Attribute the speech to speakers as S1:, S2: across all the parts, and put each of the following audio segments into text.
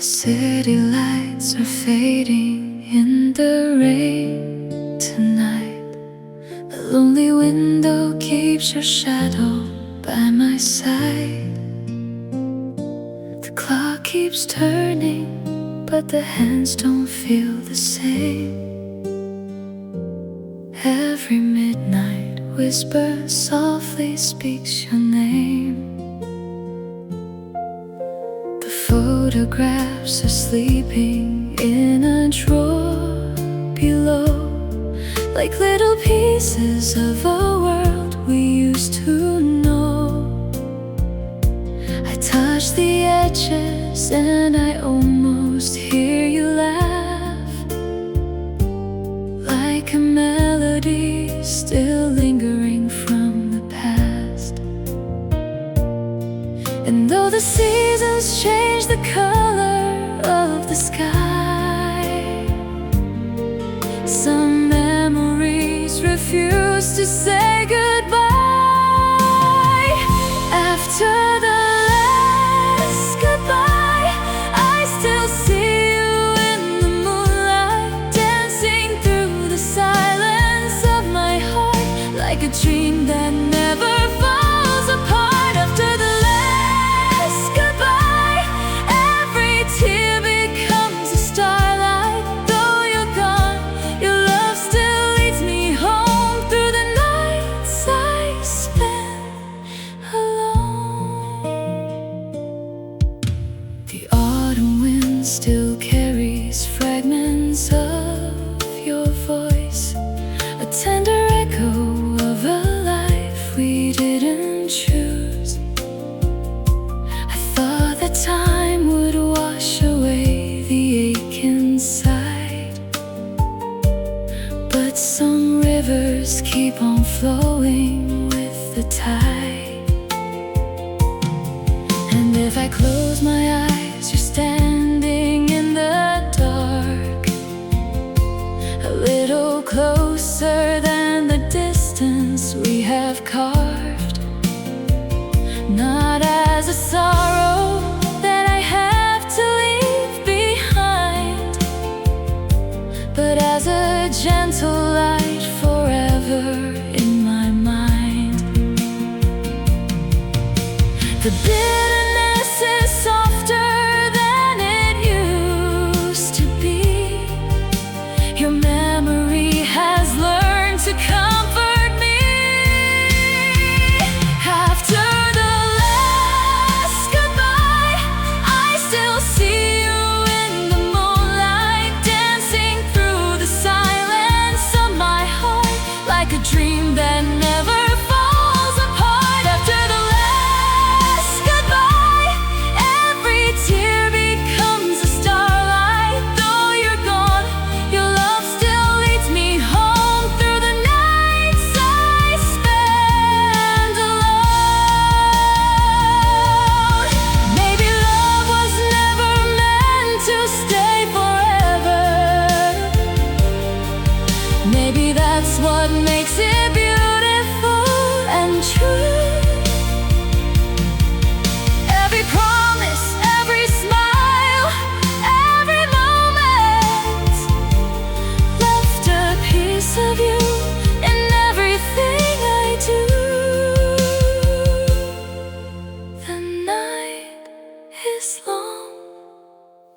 S1: City lights are fading in the rain tonight. A lonely window keeps your shadow by my side. The clock keeps turning, but the hands don't feel the same. Every midnight whisper softly speaks your name. Photographs are sleeping in a drawer below, like little pieces of a world we used to know. I touch the edges and I almost hear you laugh, like a melody still lingering from the past. And though the seasons change the color of the sky, some memories refuse to say goodbye. After the last goodbye, I still see you in the moonlight, dancing through the silence of my heart, like a dream that never falls apart. After the last goodbye, every tear becomes a starlight. Though you're gone, your love still leads me home through the nights I spend alone. The autumn wind still carries fragments of your voice, a tender echo of a life we didn't choose. I thought that time would wash away the ache inside, but some rivers keep on flowing with the tide. And if I close my eyes, you're standing in the dark, a little closer than the distance we have carved. Not as a sorrow that I have to leave behind, but as a gentle light forever in my mind. The bitterness is softer than it used to be. Your memory has learned to comfort me. After the last goodbye, I still see you in the moonlight, dancing through the silence of my heart, like a dream that never falls apart. After the last goodbye, every tear becomes a starlight. Though you're gone, your love still leads me home through the nights I spend alone. Maybe love was never meant to stay forever. Maybe that's what makes it beautiful and true. Every promise, every smile, every moment left a piece of you in everything I do. The night is long,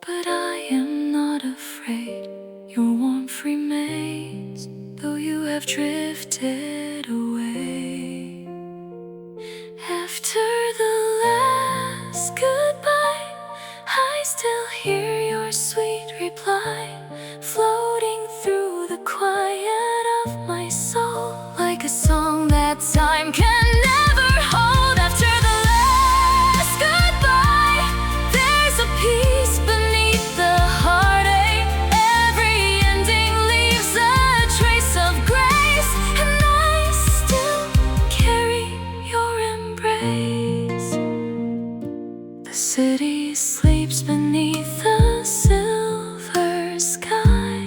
S1: but I am not afraid. Your warmth remains, though you have drifted away. After the last goodbye, I still hear your sweet reply, floating through the quiet of my soul, like a song that time can never hold. After the last goodbye, there's a peace beneath the heartache. Every ending leaves a trace of grace, and I still carry your embrace. The city sleeps beneath the silver sky,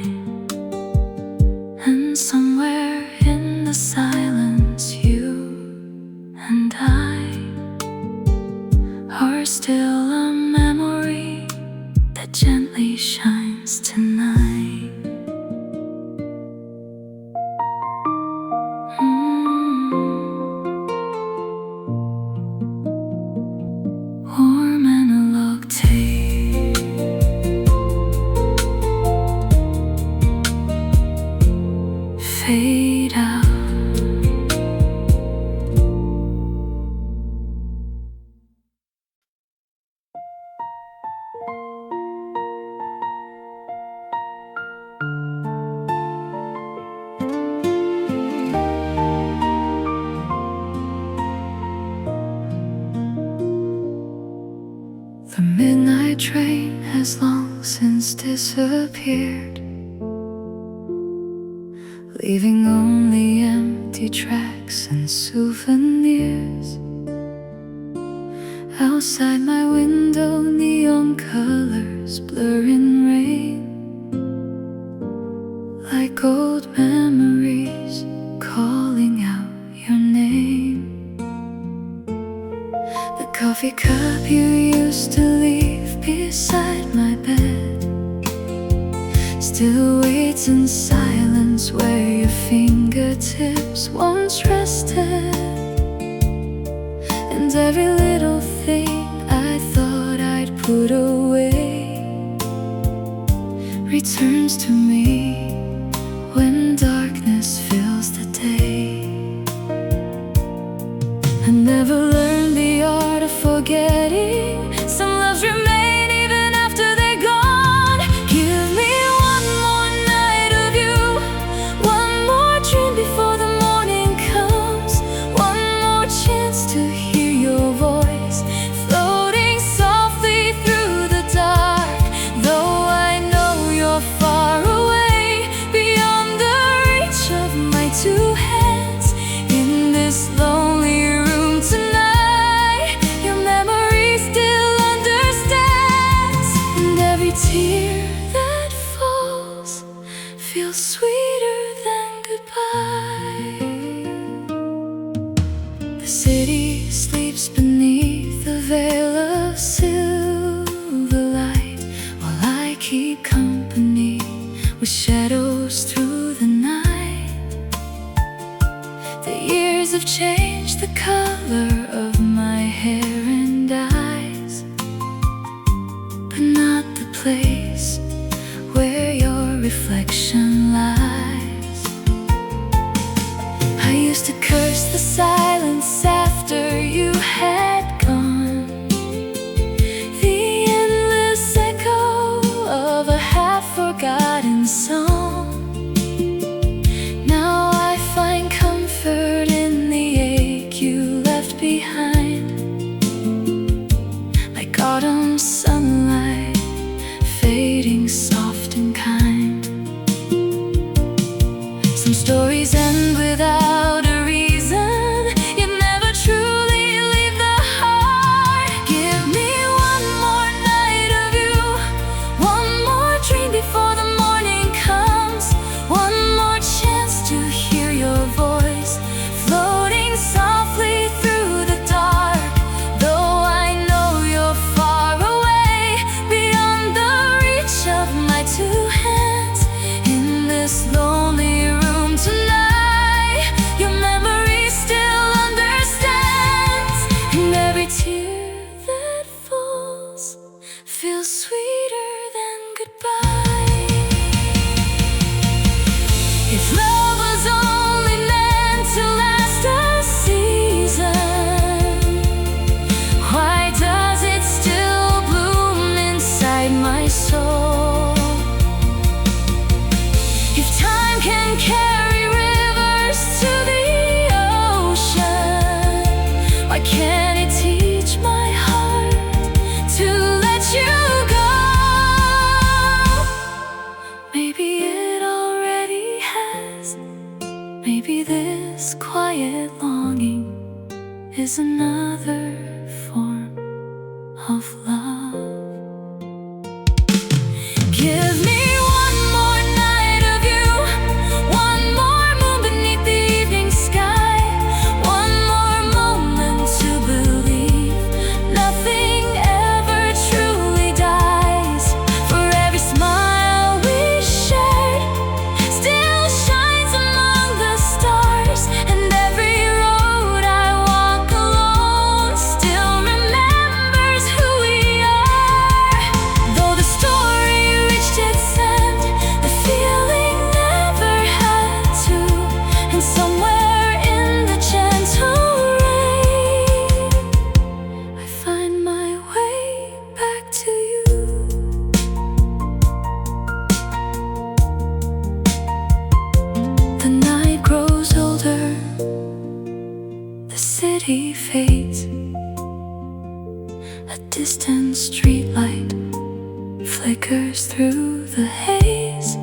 S1: night train has long since disappeared, leaving only empty tracks and souvenirs. Outside my window, neon colors blur in rain, like old memories calling out your name. The coffee cup you used to leave beside my bed still waits in silence where your fingertips once rested. And every little thing I thought I'd put away returns to me when darkness fills the day. I never learned the art of forgetting. Some loves remain even after they're gone. Give me one more night of you, one more dream before the morning comes, one more chance to hear your voice floating softly through the dark. Though I know you're far away, beyond the reach of my two hands, in this lonely room tonight, your memory still understands. And every tear that falls feels sweeter than goodbye. The city sleeps beneath a veil of silver light, while I keep company with shadows through the night. The years have changed the color of my hair and eyes, but not the place where your reflection lies. I used to curse the silence after you had gone, the endless echo of a half-forgotten song. Now I find comfort in the ache you left behind, like autumn sunlight fading soft and kind. Some stories end without a reason, yet never truly leave the heart. Give me one more night of you, one more dream before the morning comes, one more chance to hear your voice floating softly through the dark. Though I know you're far away, beyond the reach of my two hands, in this lonely room tonight, your memory still understands. And every tear that falls feels sweeter than goodbye. If love was only meant to last a season, why does it still bloom inside my soul? If time can carry rivers to the ocean, why can't it teach my heart to let you go? Maybe it already has. Maybe this quiet longing is another form of love. Give me one more night of you, one more moon beneath the evening sky, one more moment to believe nothing ever truly dies. For every smile we shared still shines among the stars, and every road I walk alone flickers through the haze,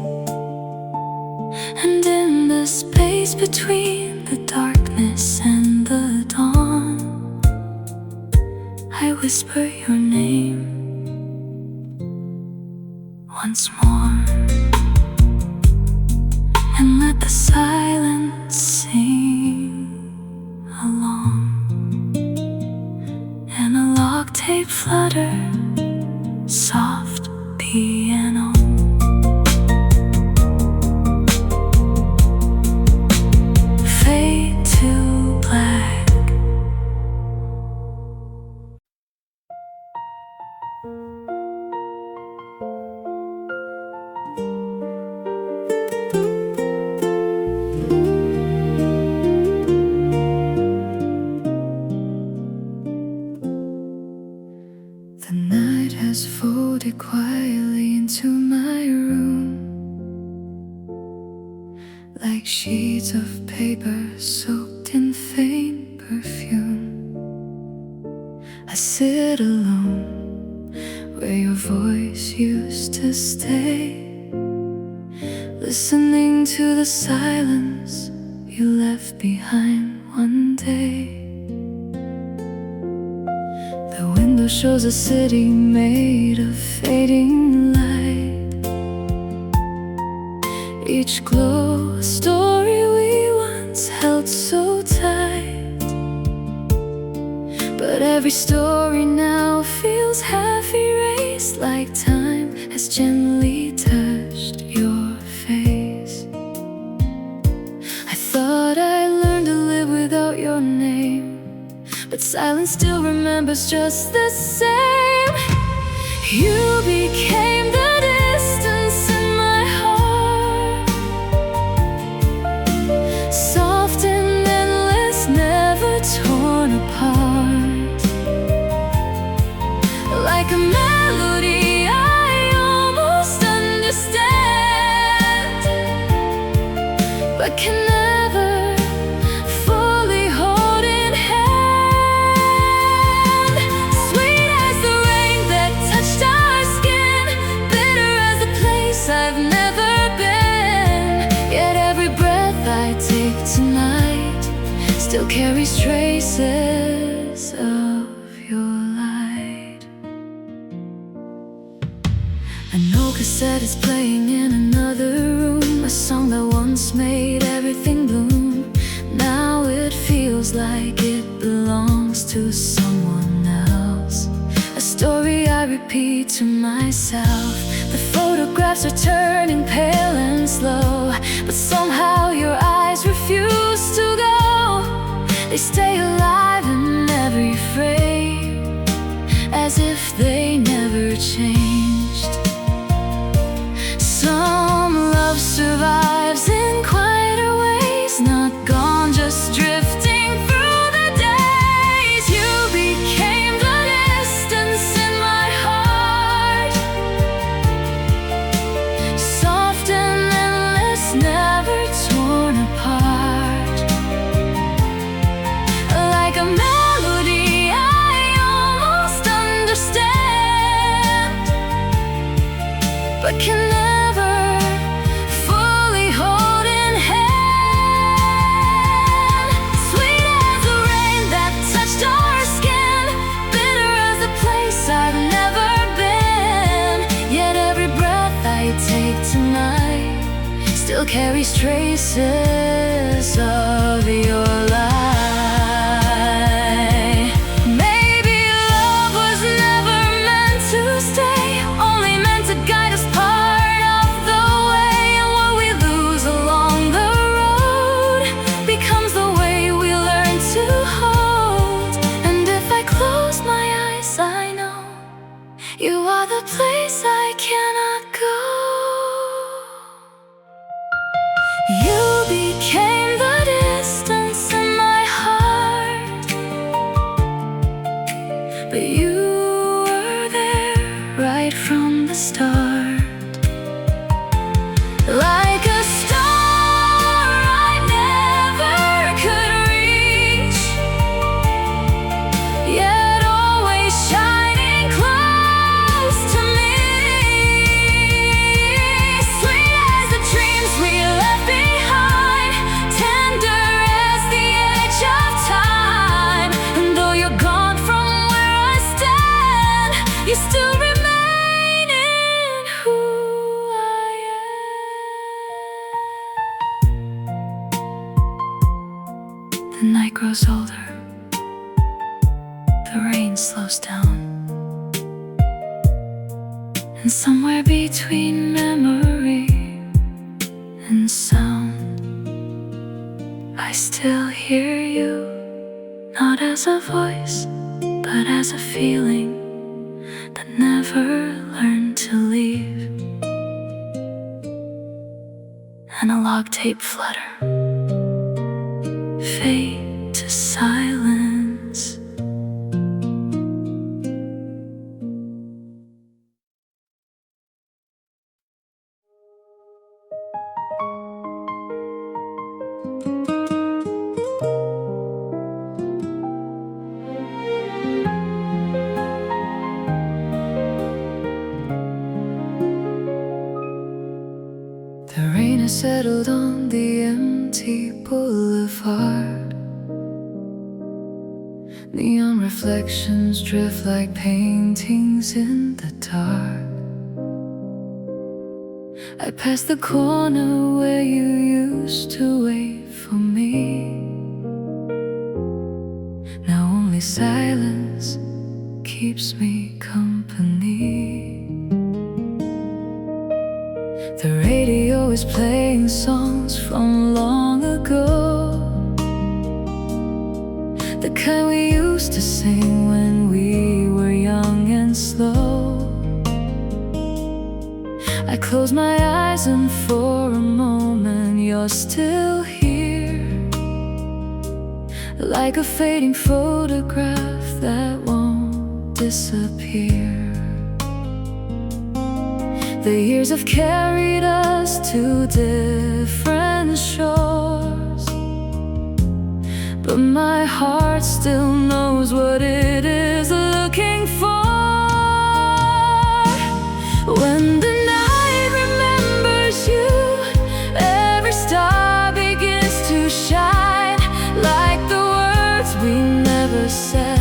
S1: and in the space between the darkness and the dawn, I whisper your name once more, and let the silence sing along, and a lock tape flutter, soft piano. Fade to black. The night has folded quietly into my room, like sheets of paper soaked in faint perfume. I sit alone where your voice used to stay, listening to the silence you left behind one day. The window shows a city made of fading light, each glow a story we once held so tight. But every story now feels half erased, like time has gently touched your face. I thought I learned to live without your name, but silence still remembers just the same. You became the distance in my heart, soft and endless, never torn apart. Like a melody I almost understand, but can never fully hold in hand. Sweet as the rain that touched our skin, bitter as a place I've never been. Yet every breath I take tonight still carries traces of your light. An old cassette is playing in another room, a song that once made everything bloom. Now it feels like it belongs to someone else, a story I repeat to myself. The photographs are turning pale and slow, but somehow your eyes refuse to go. They stay alive in every frame, as if they never changed. Some love survives in quieter ways, not gone, just drifting through the days. You became the distance in my heart, soft and endless, never torn apart. Like a melody I almost understand, but can never fully hold in hand. Sweet as the rain that touched our skin, bitter as a place I've never been. Yet every breath I take tonight still carries traces of your light. Maybe love was never meant to stay, only meant to guide us part of the way. And what we lose along the road becomes the way we learn to hold. And if I close my eyes, I know you are the place I cannot go. You became the distance in my heart, but you were there right from the start. Like a star I never could reach, yet always shining close to me. And somewhere between memory and sound, I still hear you, not as a voice, but as a feeling that never learned to leave. Analog tape flutter, fade to silence. The rain has settled on the empty boulevard. Neon reflections drift like paintings in the dark. I passed the corner where you used to wait for me. Now only silence keeps me company. The radio is playing songs from long ago, the kind we used to sing when we were young and slow. I close my eyes and for a moment you're still here, like a fading photograph that won't disappear. The years have carried us to different shores, but my heart still knows what it is looking for. When the night remembers you, every star begins to shine, like the words we never said,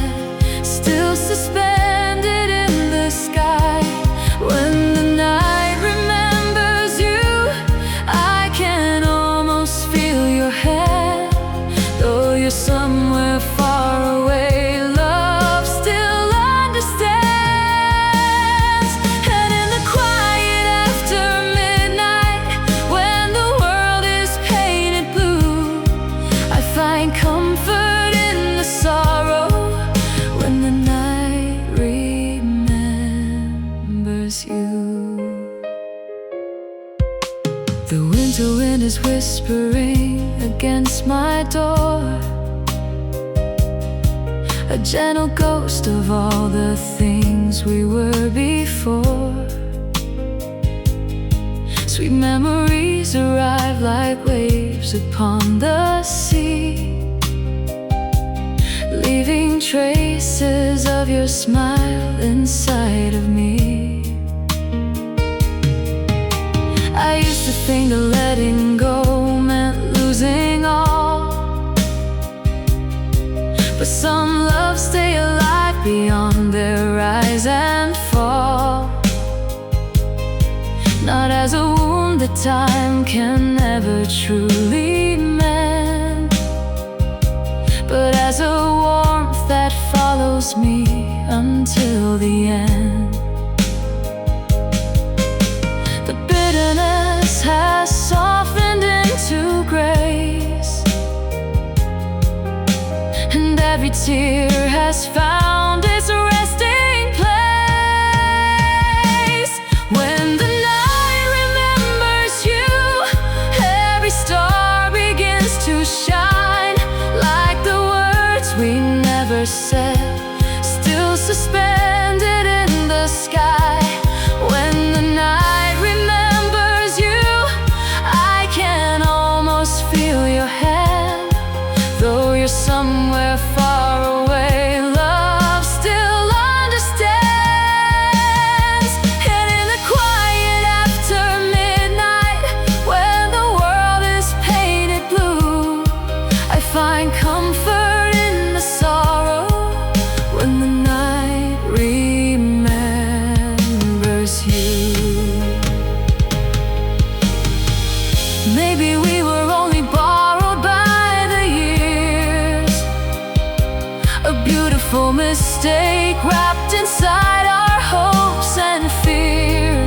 S1: still suspended in the sky. When the night remembers you, I can almost feel your hand, though you're somewhere far away. Love still understands. And in the quiet after midnight, when the world is painted blue, I find comfort in the sorrow. When the night remembers you, the winter wind is whispering against my door, a gentle ghost of all the things we were before. Sweet memories arrive like waves upon the sea, leaving traces of your smile inside of me. I used to think that letting go meant losing all, but some loves stay alive beyond their rise and fall. Not as a wound that time can never truly mend, but as a warmth that follows me until the end. The bitterness has softened into grace, and every tear has found its resting place. When the night remembers you, every star begins to shine, like the words we never said, still suspended in the sky. When the night remembers you, I can almost feel your hand, though you're somewhere far away. Love still understands. And in the quiet after midnight, when the world is painted blue, I find comfort in the sorrow. When the night remembers you, maybe we were only borrowed by the years, a beautiful mistake wrapped inside our hopes and fears.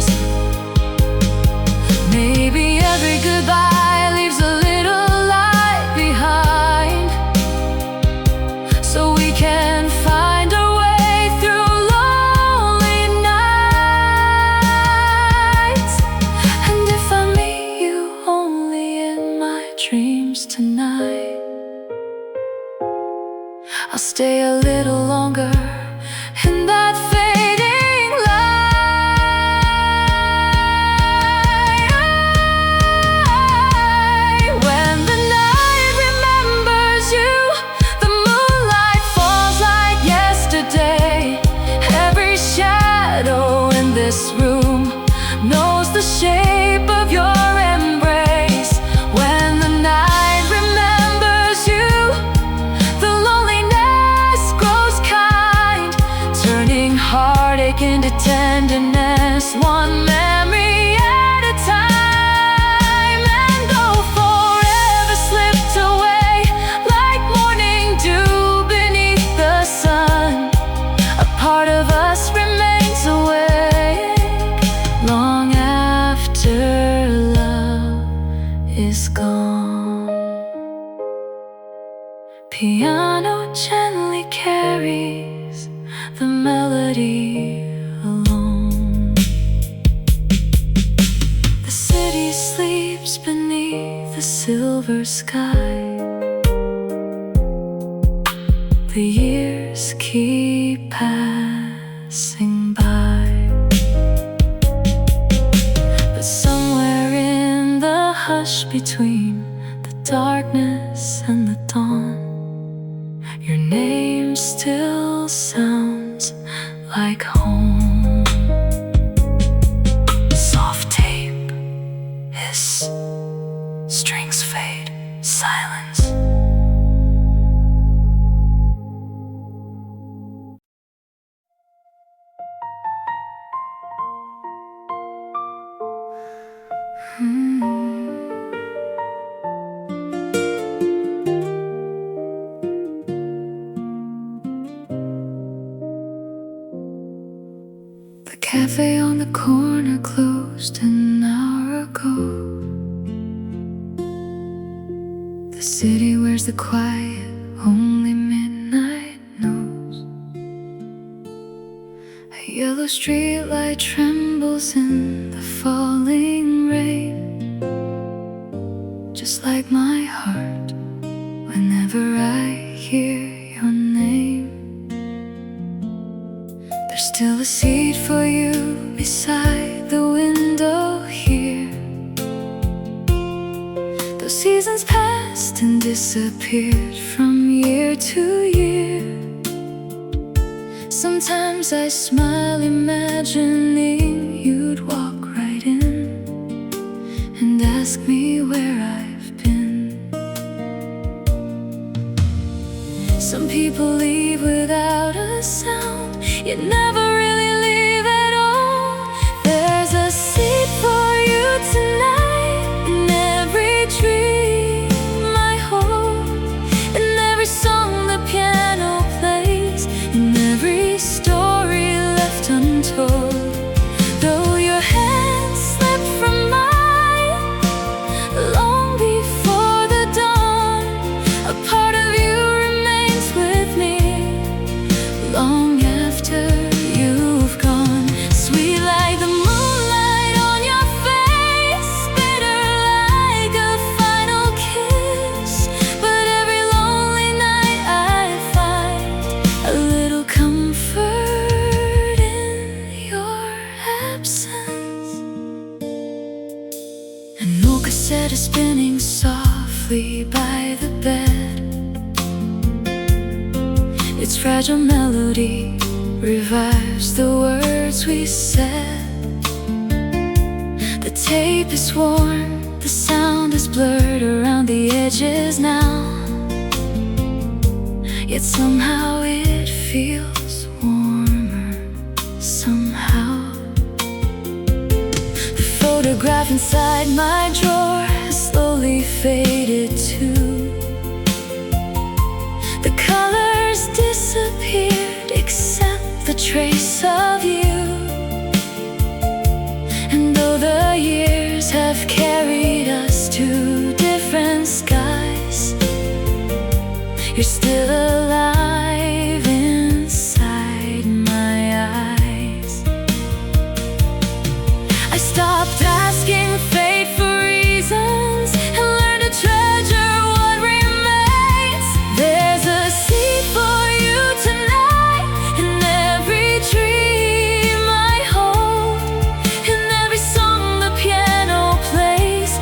S1: this room knows the shape of your embrace. When the night remembers you, the loneliness grows kind, turning heartache into tenderness, one memory at a time. And though forever slipped away like morning dew beneath the sun, a part of us remains awake long after love is gone. Piano gently carries the melody alone. The city sleeps beneath the silver sky. The years keep passing by, but somewhere in the hush between the darkness and the dawn, your name still sounds like home. Soft tape hiss, strings fade, silence. The cafe on the corner closed an hour ago. The city wears the quiet only midnight knows. A yellow streetlight trembles in the falling rain, just like my heart whenever I hear your name. There's still a seat for you beside the window here. Those seasons passed and disappeared from year to year. Sometimes I smile imagining you'd walk right in and ask me where I've been. Some people leave without a sound, yet never really leave at all. There's a seat for you tonight in every dream I hold, in every song the piano plays, in every story left untold. Though your hands slipped from mine long before the dawn, a part of you remains with me long after you've gone. Sweet like the moonlight on your face, bitter like a final kiss. But every lonely night I find a little comfort in your absence. An old cassette is spinning softly by the bed. Its fragile melody revives the words we said. The tape is worn, the sound is blurred around the edges now, yet somehow it feels warmer, somehow. The photograph inside my drawer has slowly faded too. The colors disappeared except the trace of you. And though the years have carried us to different skies, you're still alive inside my eyes. I stopped asking fate for reasons and learned to treasure what remains. There's a seat for you tonight in every dream I hold, in every song the piano plays,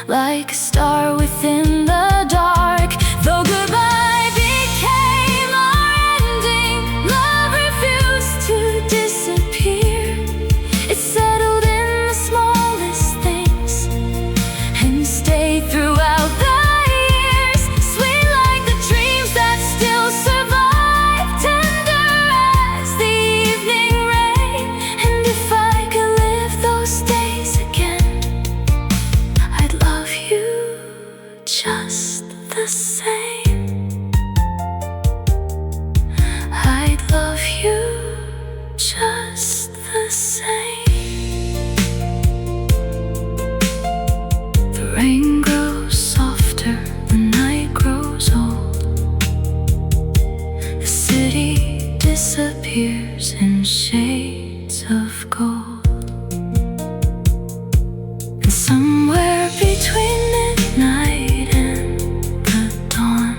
S1: like a star within the dark. Though goodbye became our ending, love refused to disappear. It settled in the smallest things and stayed throughout the years, sweet like the dreams that still survive, tender as the evening rain. And if I could live those days again, I'd love you just the same. I'd love you just the same. The rain grows softer, the night grows old. The city disappears in shades of gold. And somewhere between midnight and the dawn,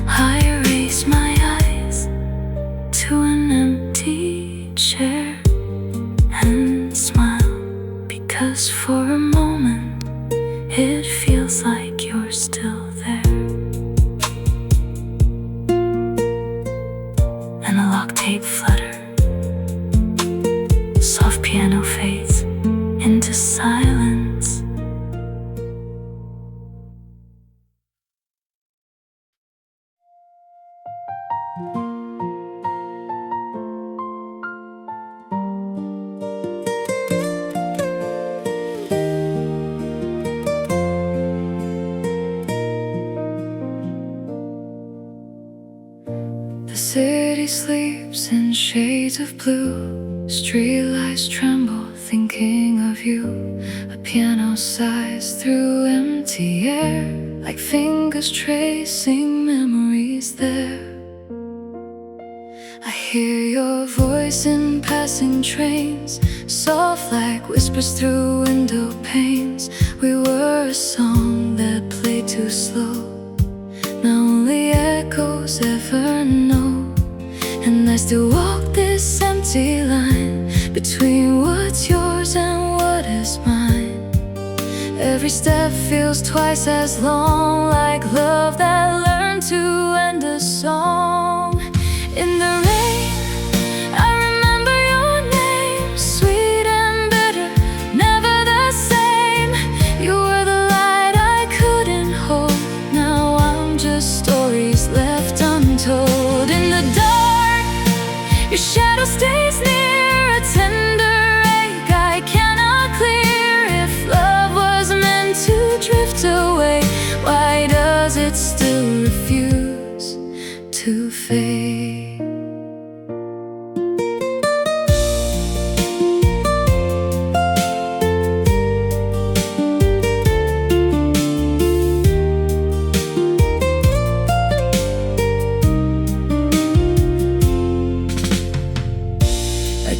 S1: I raise my eyes to an empty chair and smile, because for a moment it feels like you're still there. And a lock tape flutter, soft piano fades into silence. The city sleeps in shades of blue. Streetlights tremble thinking of you. A piano sighs through empty air, like fingers tracing memories there. I hear your voice in passing trains, soft like whispers through window panes. We were a song that played too slow, now only echoes ever know. And I still walk this empty line between what's yours and what is mine. Every step feels twice as long, like love that learned to end a song. In the rain, I remember your name, sweet and bitter, never the same. You were the light I couldn't hold, now I'm just stories left untold. In the dark, your shadow stays near, a tender ache I cannot clear. If love was meant to drift away, why does it still refuse to fade?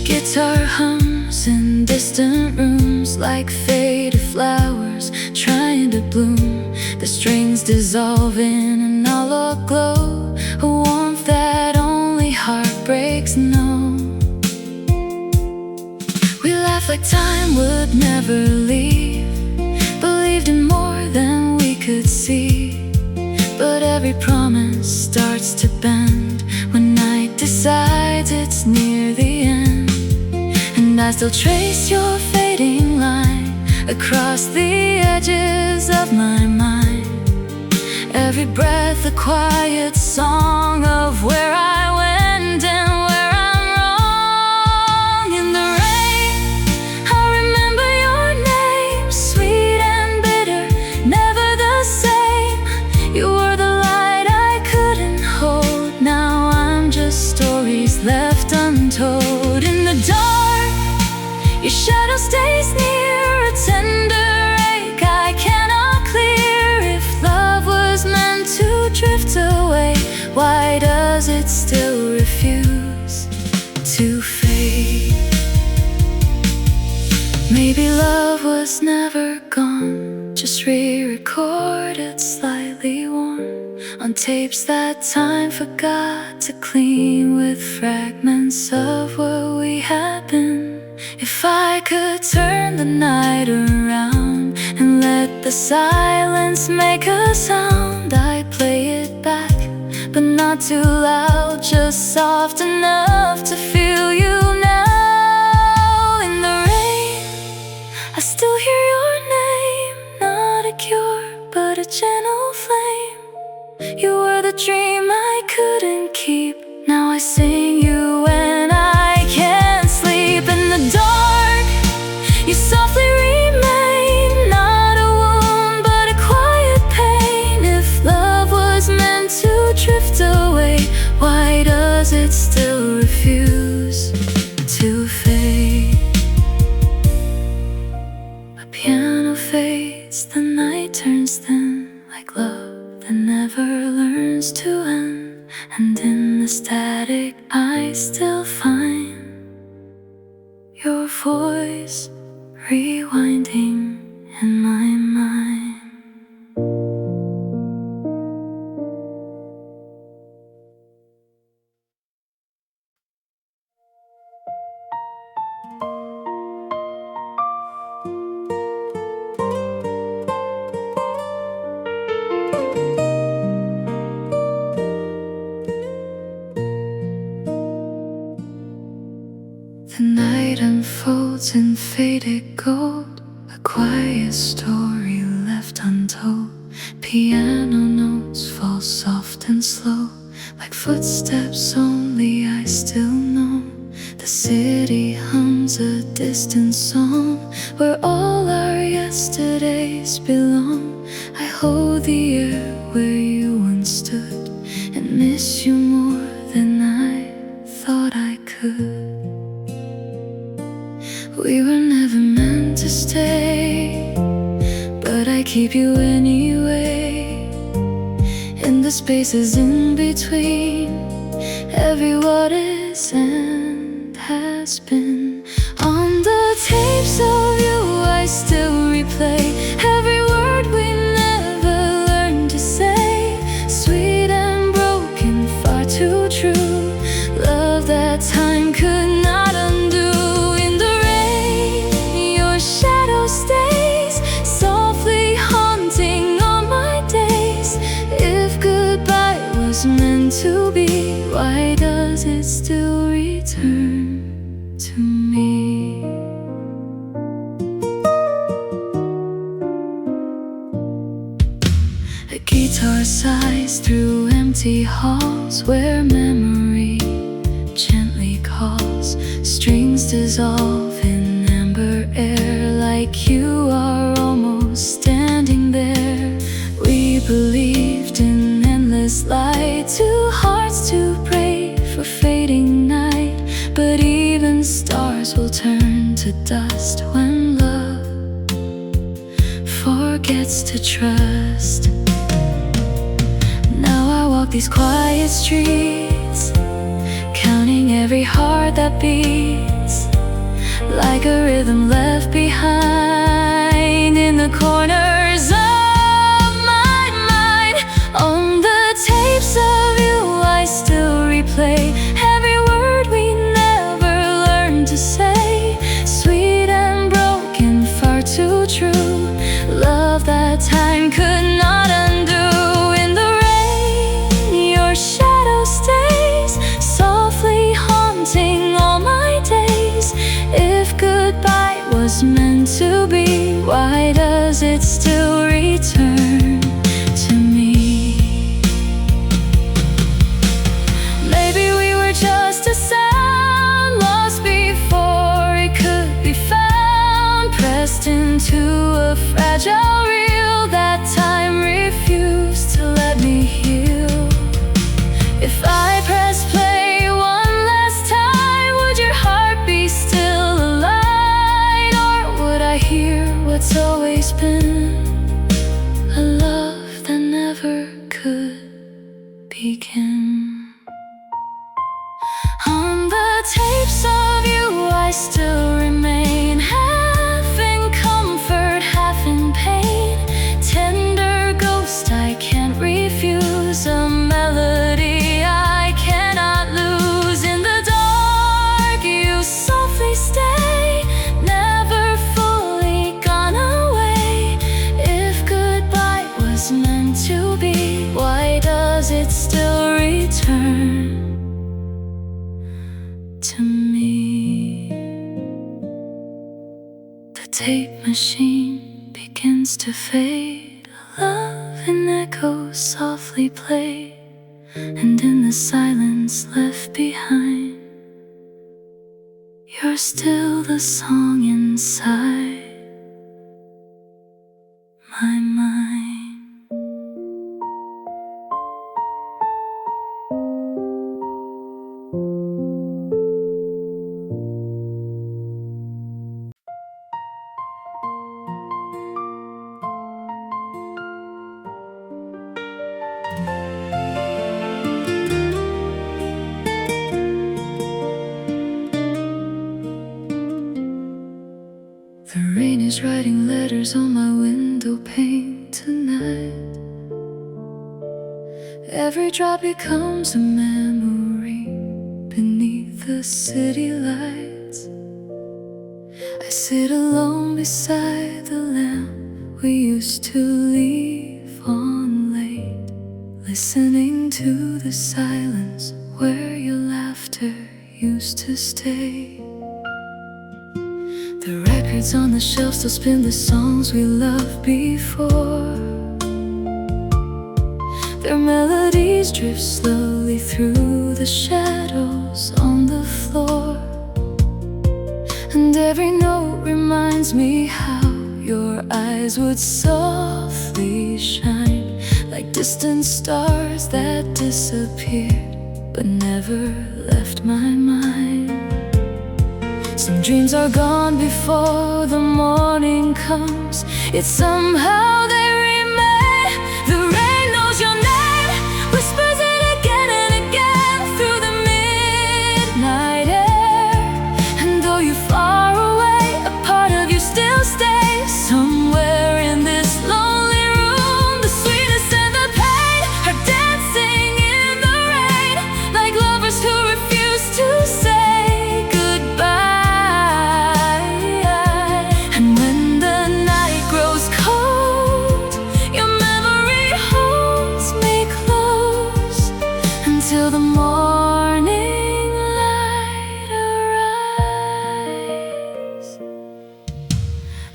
S1: Guitar hums in distant rooms like faded flowers trying to bloom. The strings dissolve in an hollow glow, a warmth that only heartbreaks know. We laughed like time would never leave, believed in more than we could see. But every promise starts to bend when night decides it's near the end. And I still trace your fading line across the edges of my mind. Every breath a quiet song of where I went and where I'm wrong. In the rain, I remember your name, sweet and bitter, never the same. You were the light I couldn't hold, now I'm just stories left untold. In the dark, your shadow stays near, a tender ache I cannot clear. If love was meant to drift away, why does it still refuse to fade? Maybe love was never gone, just re-recorded, slightly worn on tapes that time forgot to clean, with fragments of what we had been. If I could turn the night around silence make a sound, I play it back, but not too loud, just soft enough to feel you now. In the rain, I still hear your name, not a cure, but a gentle flame. You were the dream I couldn't keep, now I sing you when I can't sleep. In the dark, you softly remain, not a wound but a quiet pain. If love was meant to drift away, why does it still refuse to fade? A piano fades, the night turns thin, like love that never learns to end. And in the static I still find your voice rewinding in my mind. The night unfolds in faded gold, a quiet story left untold. Piano notes fall soft and slow, like footsteps only I still know. The city hums a distant song, where all our yesterdays belong. I hold the air where you once stood, and miss you more than I thought I could. We were never meant to stay, but I keep you anyway. In the spaces in between, every what is and has been. On the tapes of you I still replay every word we never learned to say. Sweet and broken, far too true, love that time could not undo. Stays softly haunting all my days. If goodbye was meant to be, why does it still return to me? A guitar sighs through empty halls, where memory gently calls. Strings dissolve in amber air, like you are almost standing there. We believed in endless light, two hearts to pray for fading night. But even stars will turn to dust when love forgets to trust. Now I walk these quiet streets, counting every heart that beats, like a rhythm left behind in the corners of my mind. On the tapes of you I still replay every word we never learned to say. Sweet and broken, far too true, love that time could not undo. In the rain, your shadow stays softly haunting all my days. If goodbye was meant to be, why does it still return to me? Maybe we were just a sound, lost before it could be found, pressed into a fragile reel that time refused to let me heal. If I press play one last time, would your heart be still alive? Or would I hear what's always been a machine begins to fade, love in echoes softly play, and in the silence left behind, you're still the song inside my mind. The rain is writing letters on my window pane tonight. Every drop becomes a memory beneath the city lights. I sit alone beside the lamp we used to leave on late, listening to the silence where your laughter used to stay. The records on the shelf still spin the songs we loved before. Their melodies drift slowly through the shadows on the floor, and every note reminds me how your eyes would softly shine, like distant stars that disappeared but never left my mind. Some dreams are gone before the morning comes, yet somehow they remain. The rain knows your name, whispers it again and again through the midnight air. And though you're far away, a part of you still stays somewhere in this lonely room. The sweetness and the pain are dancing in the rain, like lovers who refuse to say goodbye. Till the morning light arrives.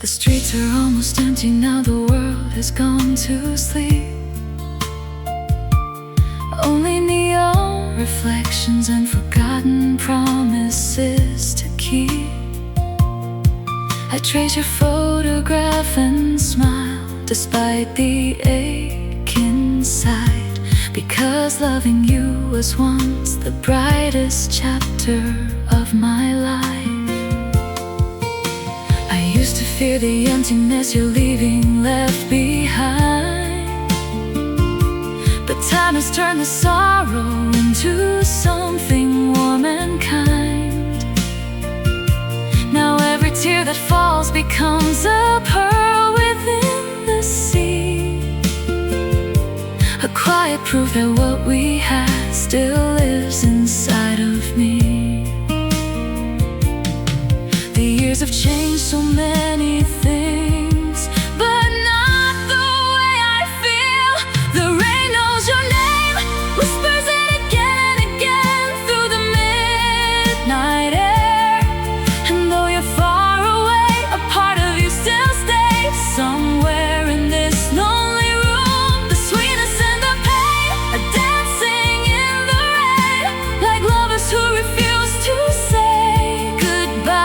S1: The streets are almost empty now, the world has gone to sleep. Only neon reflections and forgotten promises to keep. I trace your photograph and smile despite the ache inside, because loving you was once the brightest chapter of my life. I used to fear the emptiness you're leaving left behind, but time has turned the sorrow into something warm and kind. Now every tear that falls becomes a pearl within the sea, a quiet proof that what we had still lives inside of me. The years have changed so many things, but not the way I feel. The rain knows your name, whispers it again and again through the midnight air. And though you're far away, a part of you still stays somewhere in this lonely room. The sweetness and the pain are dancing in the rain, like lovers who refuse to say goodbye.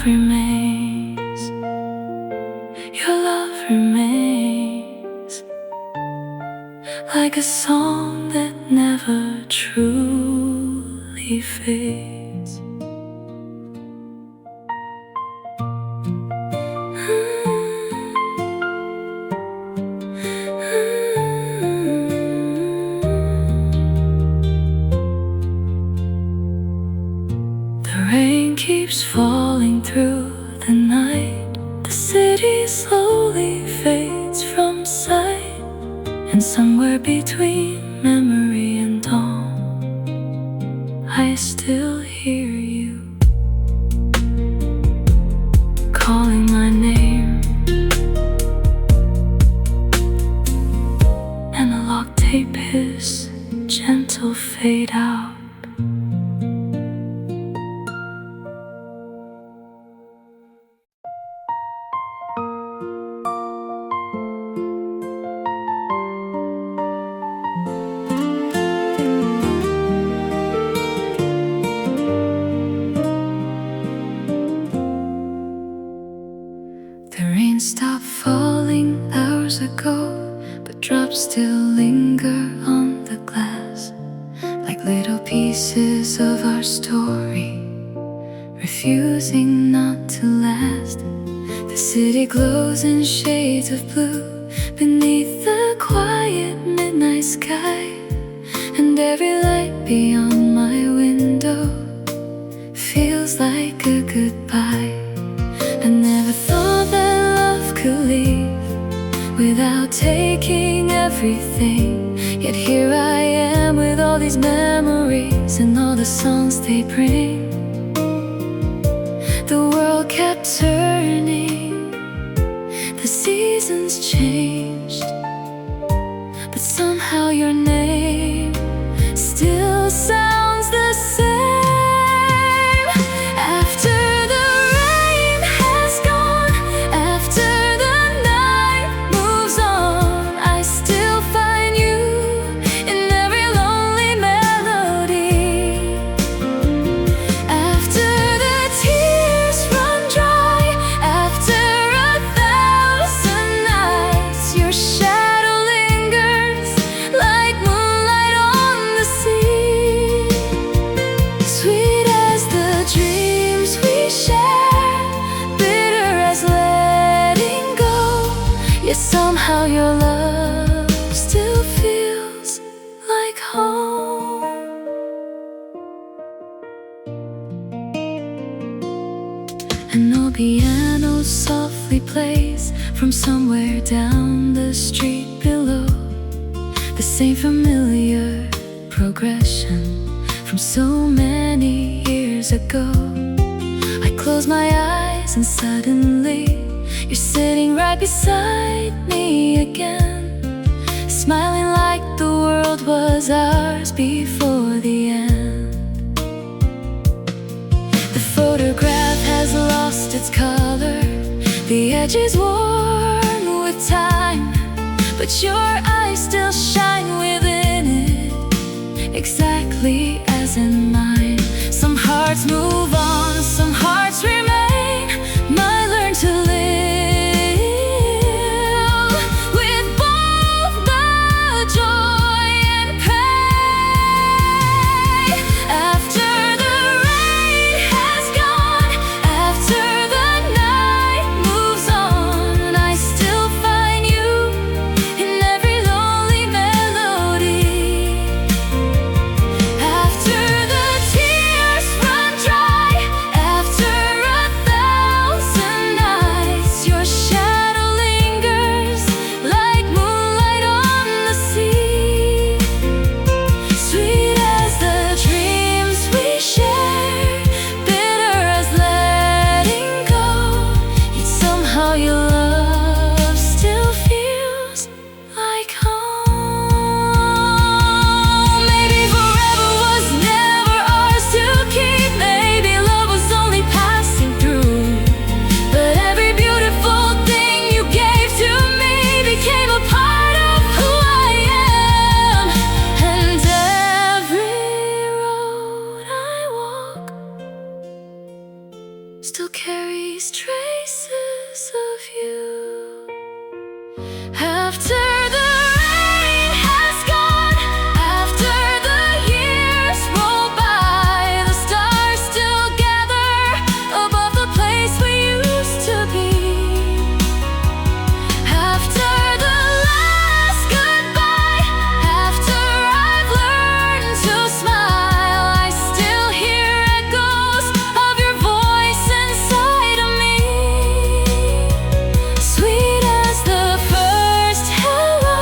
S1: love remains. Your love remains like a song that never truly fades. The rain keeps falling through the night. The city slowly fades from sight, and somewhere between memory and dawn, I still hear you calling my name, and the lock tape hiss, gentle fade out. The rain stopped falling hours ago, but drops still linger on the glass, like little pieces of our story, refusing not to last. The city glows in shades of blue beneath the quiet midnight sky, and every light beyond my window feels like a goodbye. I never thought that love could leave without taking everything, yet here I am with all these memories and all the songs they bring. The world kept turning, the seasons changed, but somehow your name still sounds the same. After the rain has gone, after the night moves on, I still find you in every lonely melody. After the tears run dry, after 1,000 nights, your shadow lingers like moonlight on the sea. Sweet as the dreams we share, bitter as letting go, yet somehow your love still feels like home. An old piano softly plays from somewhere down the street below, the same familiar progression from so many years ago. I close my eyes and suddenly you're sitting right beside me again, smiling like the world was ours before the end. The photograph has lost its color, the edge is worn with time, but your eyes still shine within it, exactly as in mine. Some hearts move on, some hearts remain, might learn to live with both the joy and pain. After the rain has gone, after the night moves on, I still find you in every lonely melody. After the tears run dry, after 1,000 nights, your shadow lingers like moonlight on the sea. Sweet as the dreams we share, bitter as letting go, yet somehow your love still feels like home. Maybe forever was never ours to keep, maybe love was only passing through, but every beautiful thing you gave to me became a part of who I am, and every road I walk still carries you. After the rain has gone, after the years roll by, the stars still gather above the place we used to be. After the last goodbye, after I've learned to smile, I still hear echoes of your voice inside of me. Sweet as the first hello,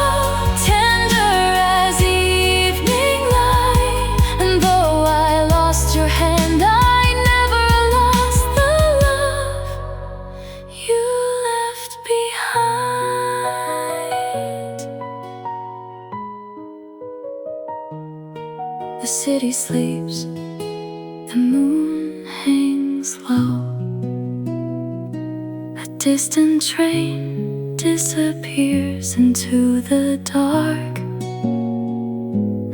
S1: tender as evening light. And though I lost your hand, I never lost the love you left behind. The city sleeps, the moon hangs low. A distant train disappears into the dark,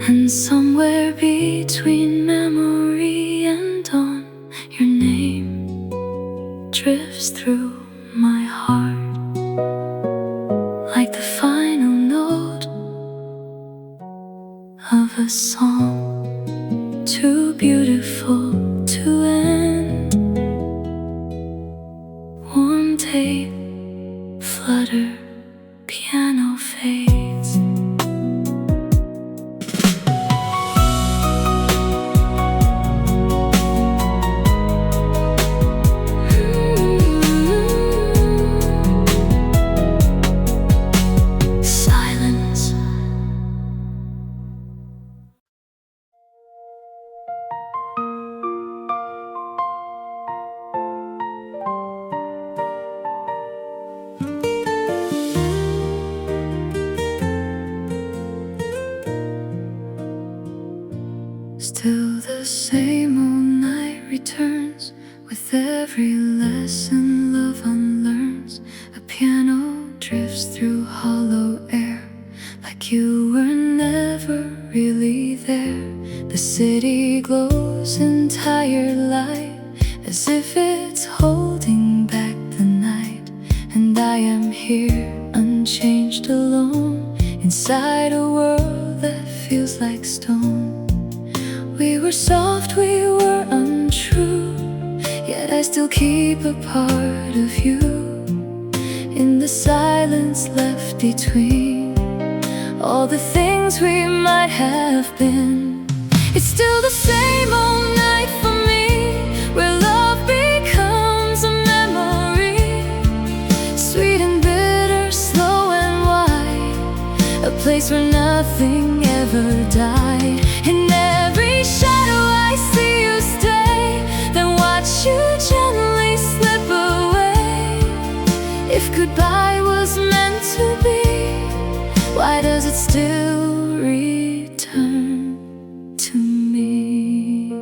S1: and somewhere between memory and dawn, your name drifts through my heart like the final note of a song too beautiful to end. Warm tape, flutter, piano fades. Silence. Still the same old night returns, with every lesson love unlearns. A piano drifts through hollow air, like you were never really there. The city glows in tired light, as if it's holding back the night. And I am here, unchanged, alone, inside a world that feels like stone. We were soft, we were untrue, yet I still keep a part of you in the silence left between all the things we might have been. It's still the same old night for me, where love becomes a memory, sweet and bitter, slow and wide, a place where nothing ever died. In every shadow I see you stay, then watch you gently slip away. If goodbye was meant to be, why does it still return to me?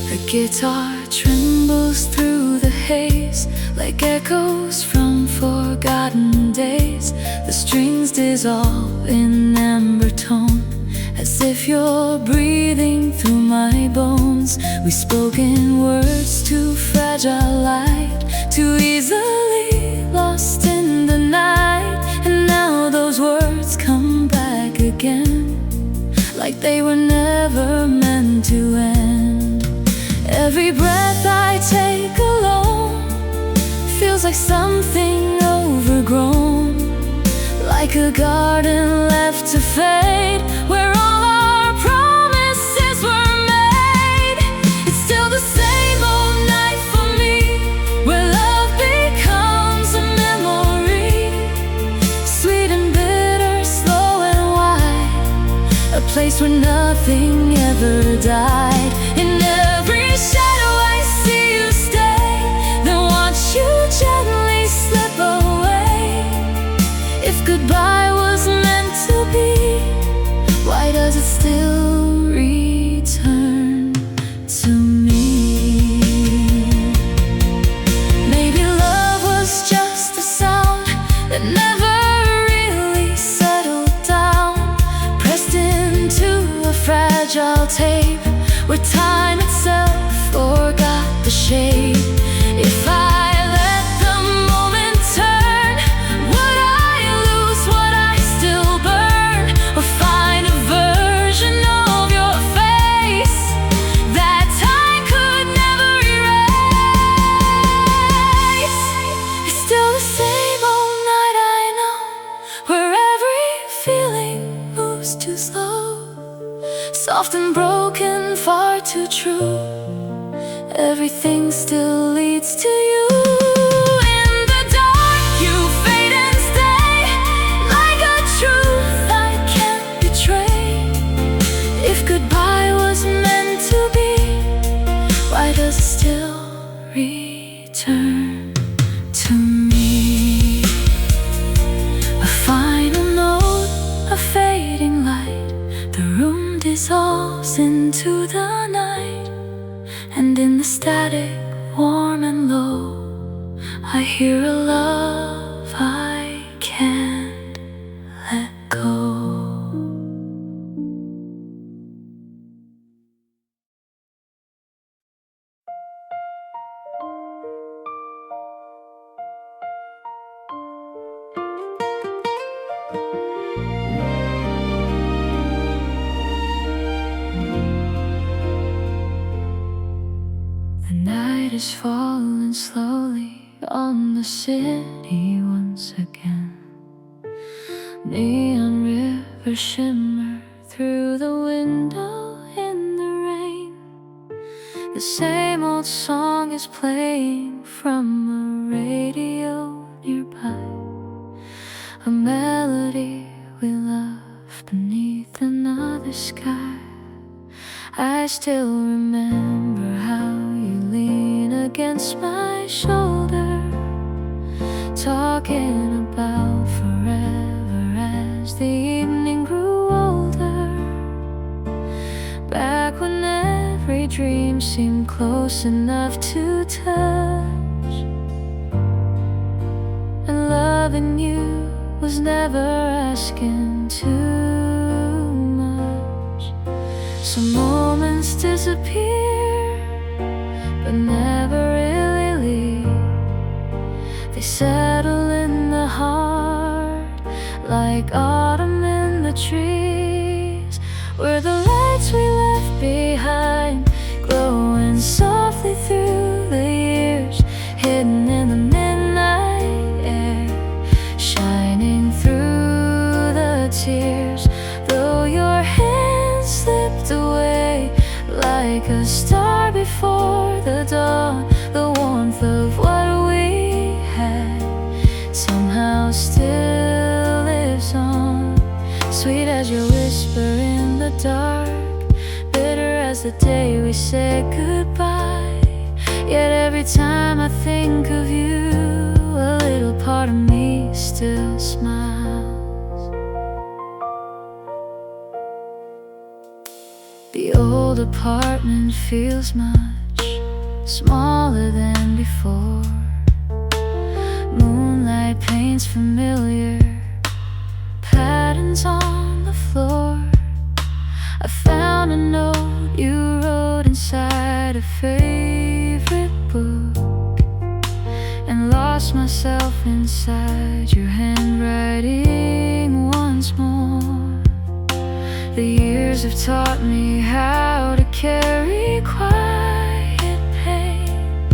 S1: The guitar trembles through the haze, like echoes from forgotten days. The strings dissolve in amber tone, as if you're breathing through my bones. We spoke in words too fragile, light, too easily lost in the night. And now those words come back again, like they were never meant to end. Every breath I take alone feels like something overgrown, like a garden left to fade, where all our promises were made. It's still the same old night for me, where love becomes a memory, sweet and bitter, slow and wide, a place where nothing ever died. In every shadow I see you stay, then watch you gently slip away. If goodbye was meant to be, why does it still return to me? Maybe love was just where time itself forgot the shape. If I let the moment turn, would I lose what I still burn, or find a version of your face that time could never erase? It's still the same old night, I know, where every feeling moves too slow, soft and broken, far too true. Everything still leads to you. In the dark, you fade and stay, like a truth I can't betray. If goodbye was meant to be, why does it still return to me? A final note, a fading light, the room dissolves into the night, and in the static, warm and low, I hear a love I can't let go. The night is falling slowly on the city once again. Neon rivers shimmer through the window in the rain. The same old song is playing from a radio nearby, a melody we love beneath another sky. I still remember how you lean against my shoulder, talking about forever as the evening grew older. Back when every dream seemed close enough to touch, and loving you was never asking too much. Some moments disappear, but never really leave. They settle in the heart like autumn in the trees, where the lights we left behind glowing softly through the years, hidden in the midnight air, shining through the tears. Though your hands slipped away like a star before the dawn, the warmth of what we had somehow still lives on. Sweet as your whisper in the dark, bitter as the day we said goodbye. Yet every time I think of you, a little part of me still smiles. The old apartment feels much smaller than before. Moonlight paints familiar patterns on the floor. I found a note you wrote inside a favorite book, and lost myself inside your handwriting once more. The years have taught me how to carry quiet pain,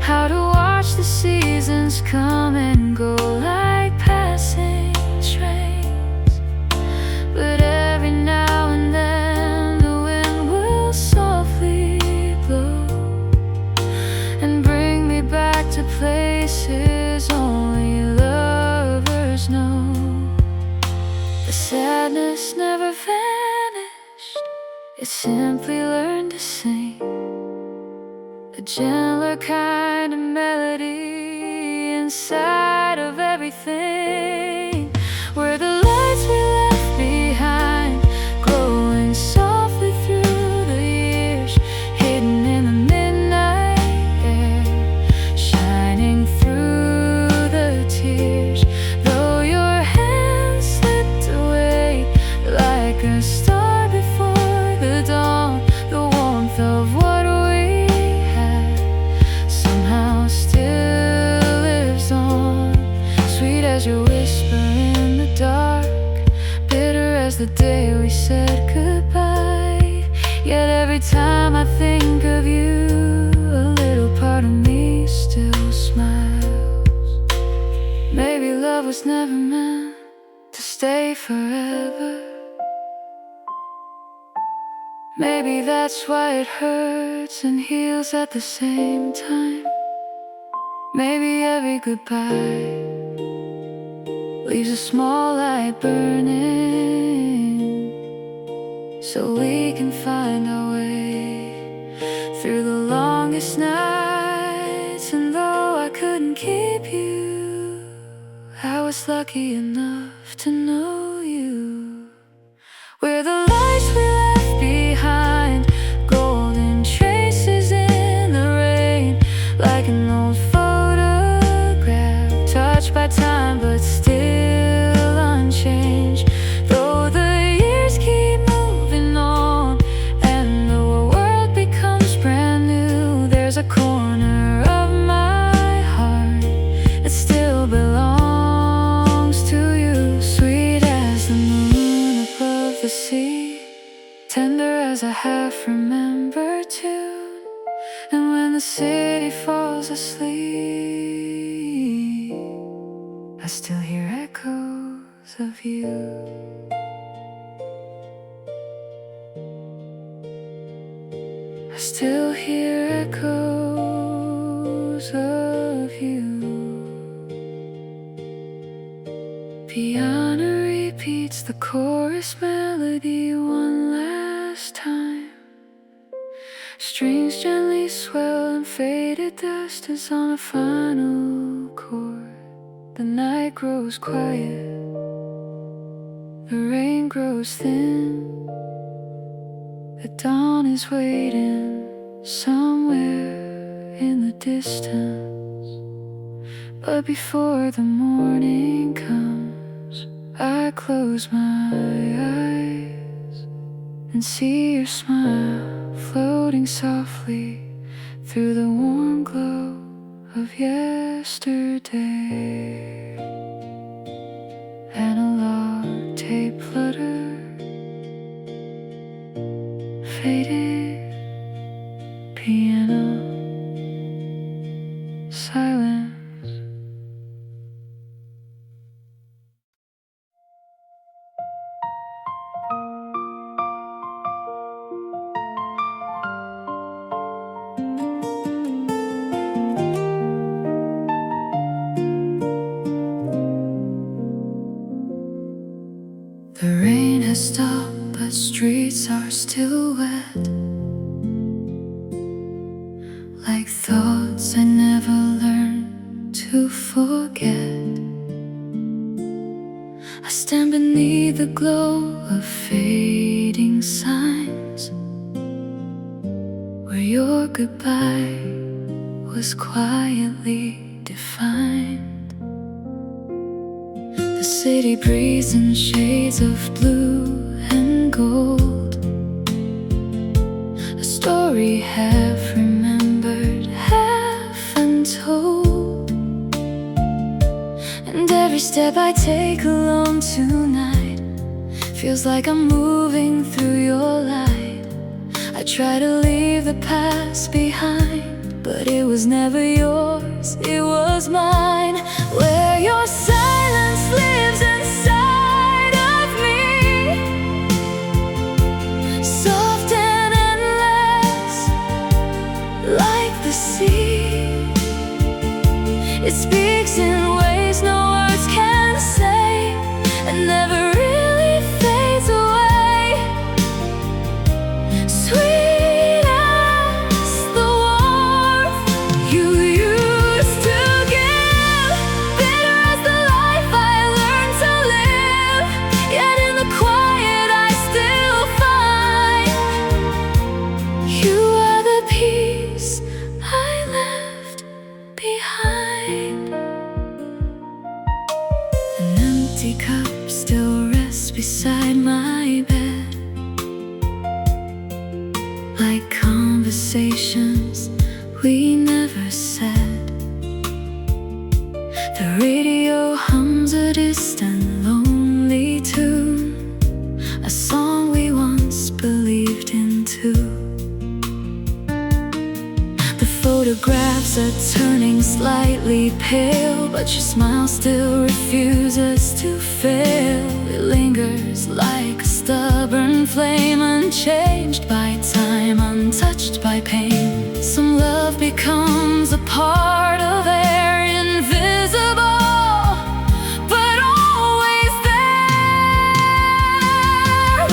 S1: how to watch the seasons come and go like passing trains. But every now and then the wind will softly blow and bring me back to places only lovers know. The sadness never vanished, it simply learned to sing a gentler kind of melody inside of everything, where the lights we left behind glowing softly through the years, hidden in the midnight air, shining through the tears. Though your hands slipped away like a star before the dawn, the warmth heard you whisper in the dark, bitter as the day we said goodbye. Yet every time I think of you, a little part of me still smiles. Maybe love was never meant to stay forever. Maybe that's why it hurts and heals at the same time. Maybe every goodbye leaves a small light burning, so we can find our way through the longest nights. And though I couldn't keep you, I was lucky enough to know you. We're the lights we left behind, golden traces in the rain, like an old photograph touched by time but still unchanged. Though the years keep moving on and the world becomes brand new, there's a corner of my heart that still belongs to you. Sweet as the moon above the sea, tender as a half-remembered tune. And when the city falls asleep, I still hear echoes of you. I still hear echoes of you. Piano repeats the chorus melody one last time. Strings gently swell and faded dust is on a final chord. The night grows quiet, the rain grows thin, the dawn is waiting somewhere in the distance. But before the morning comes, I close my eyes and see your smile floating softly through the warm glow of yesterday. Analog tape flutter, faded piano silence. The rain has stopped, but streets are still wet, like thoughts I never learned to forget. I stand beneath the glow of fading signs, where your goodbye was quietly defined. The city breathes in shades of blue and gold, a story half remembered, half untold. And every step I take alone tonight feels like I'm moving through your light. I try to leave the past behind, but it was never yours, it was mine. Where your silence lives inside of me, soft and endless, like the sea. It speaks in ways no words can say, and never really fades away. Sweet as the warmth you used to give, bitter as the life I learned to live. Yet in the quiet I still find you are the peace I left behind. An empty cup still rests beside my bed, like conversations we never said. The radio hums becomes a distant, lonely tune, a song we once believed in too. The photographs are turning slightly pale, but your smile still refuses to fail. It lingers like a stubborn flame, unchanged by time, untouched by pain. Some love becomes a part of air, invisible, but always there.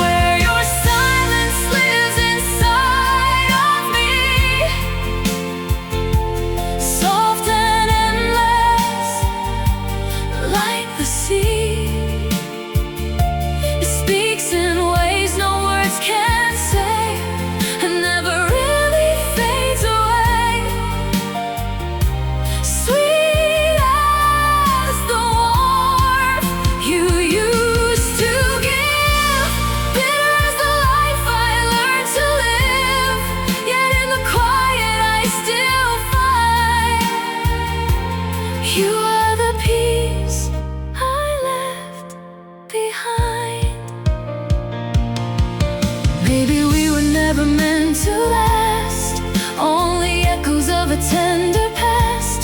S1: Where your silence lives inside of me, soft and endless, like the sea. It speaks in ways no words can say, and never really fades away. Sweet as the warmth you used to give, bitter as the life I learned to live. Yet in the quiet I still find you are the peace I left behind. Maybe we were never meant to last, only echoes of a tender past.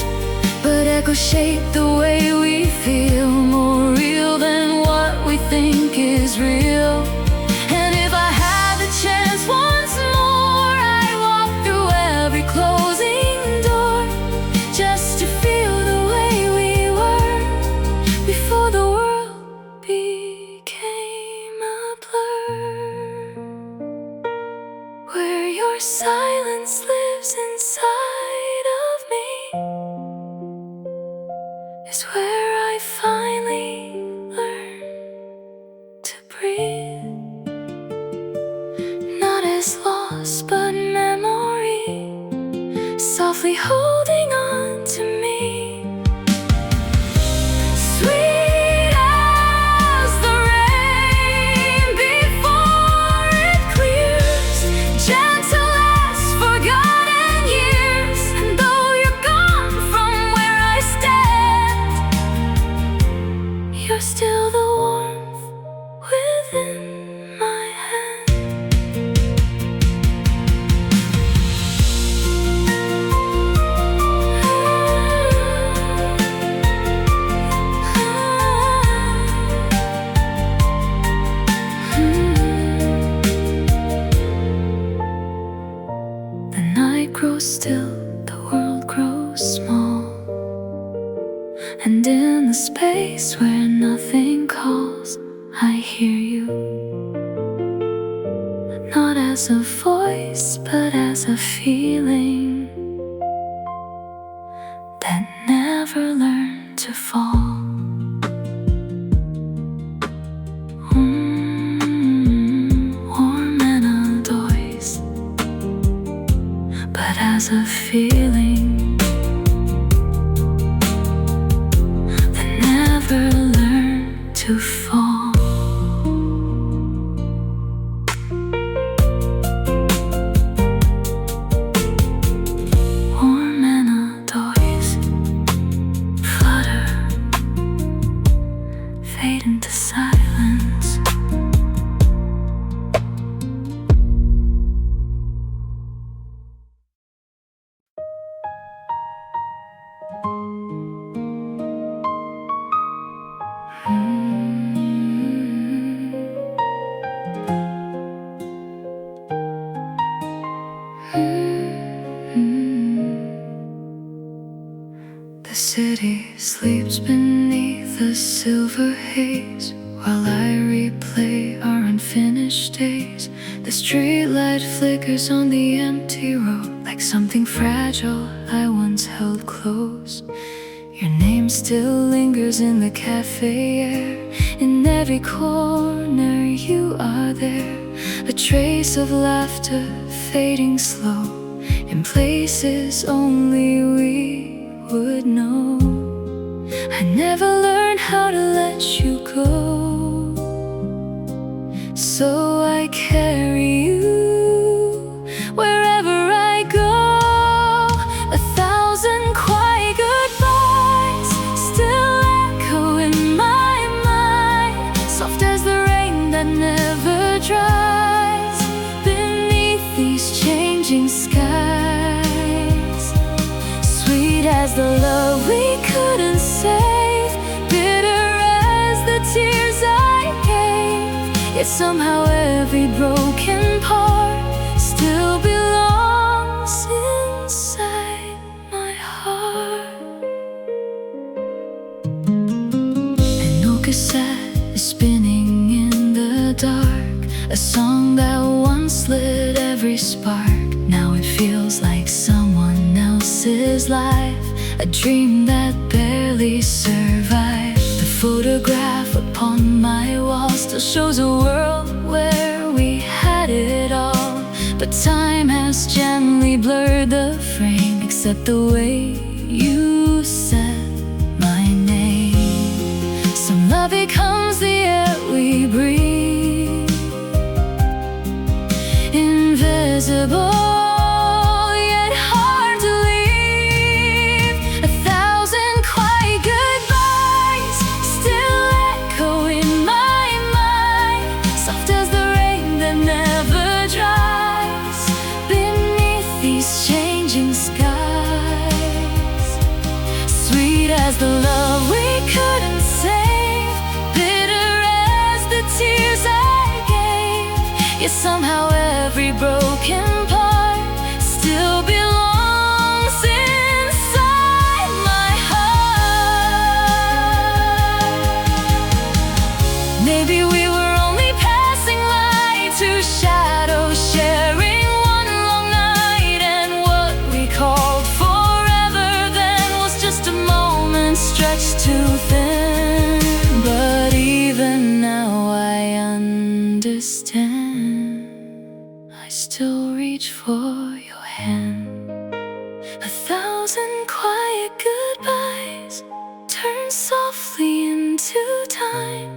S1: But echoes shape the way we feel, more real than what we think is real. And if I had the chance once more, I'd walk through every closing door, just to feel the way we were before the world became a blur. Where your silence lives inside of me is where I finally learned to breathe. Not as loss but memory, softly holding on to me. Sweet as the rain before it clears, gentle as forgotten years. And though you're gone from where I stand, you're still the warmth within my hand. The night grows still, the world grows small, and in the space where nothing calls, I hear you. Not as a voice, but as a feeling that never learned to fall. Warm and adores, but as a feeling that never learned to fall. Warm and adores, flutter, fade into silence. The city sleeps beneath a silver haze, while I replay our unfinished days. The streetlight flickers on the empty road, like something fragile I once held close. Your name still lingers in the cafe air. In every corner you are there, a trace of laughter fading slow, in places only we would know. I never learned how to let you go, so I carry you wherever I go. 1,000 quiet goodbyes still echo in my Yet somehow every broken part still belongs inside my heart. An old cassette is spinning in the dark, a song that once lit every spark. Now it feels like someone else's life, a dream that barely survived. The photograph upon my wall still shows a world where we had it all, but time has gently blurred the frame, except the way you said my name. Some love becomes the air we breathe, invisible as the love we couldn't save, bitter as the tears I gave. Yet somehow every broken part still belongs inside my heart. Maybe we were only passing light to shadows, sharing one long night, and what we called forever then was just a moment stretched too thin. But even now I understand, I still reach for your hand. 1,000 quiet goodbyes turn softly into time,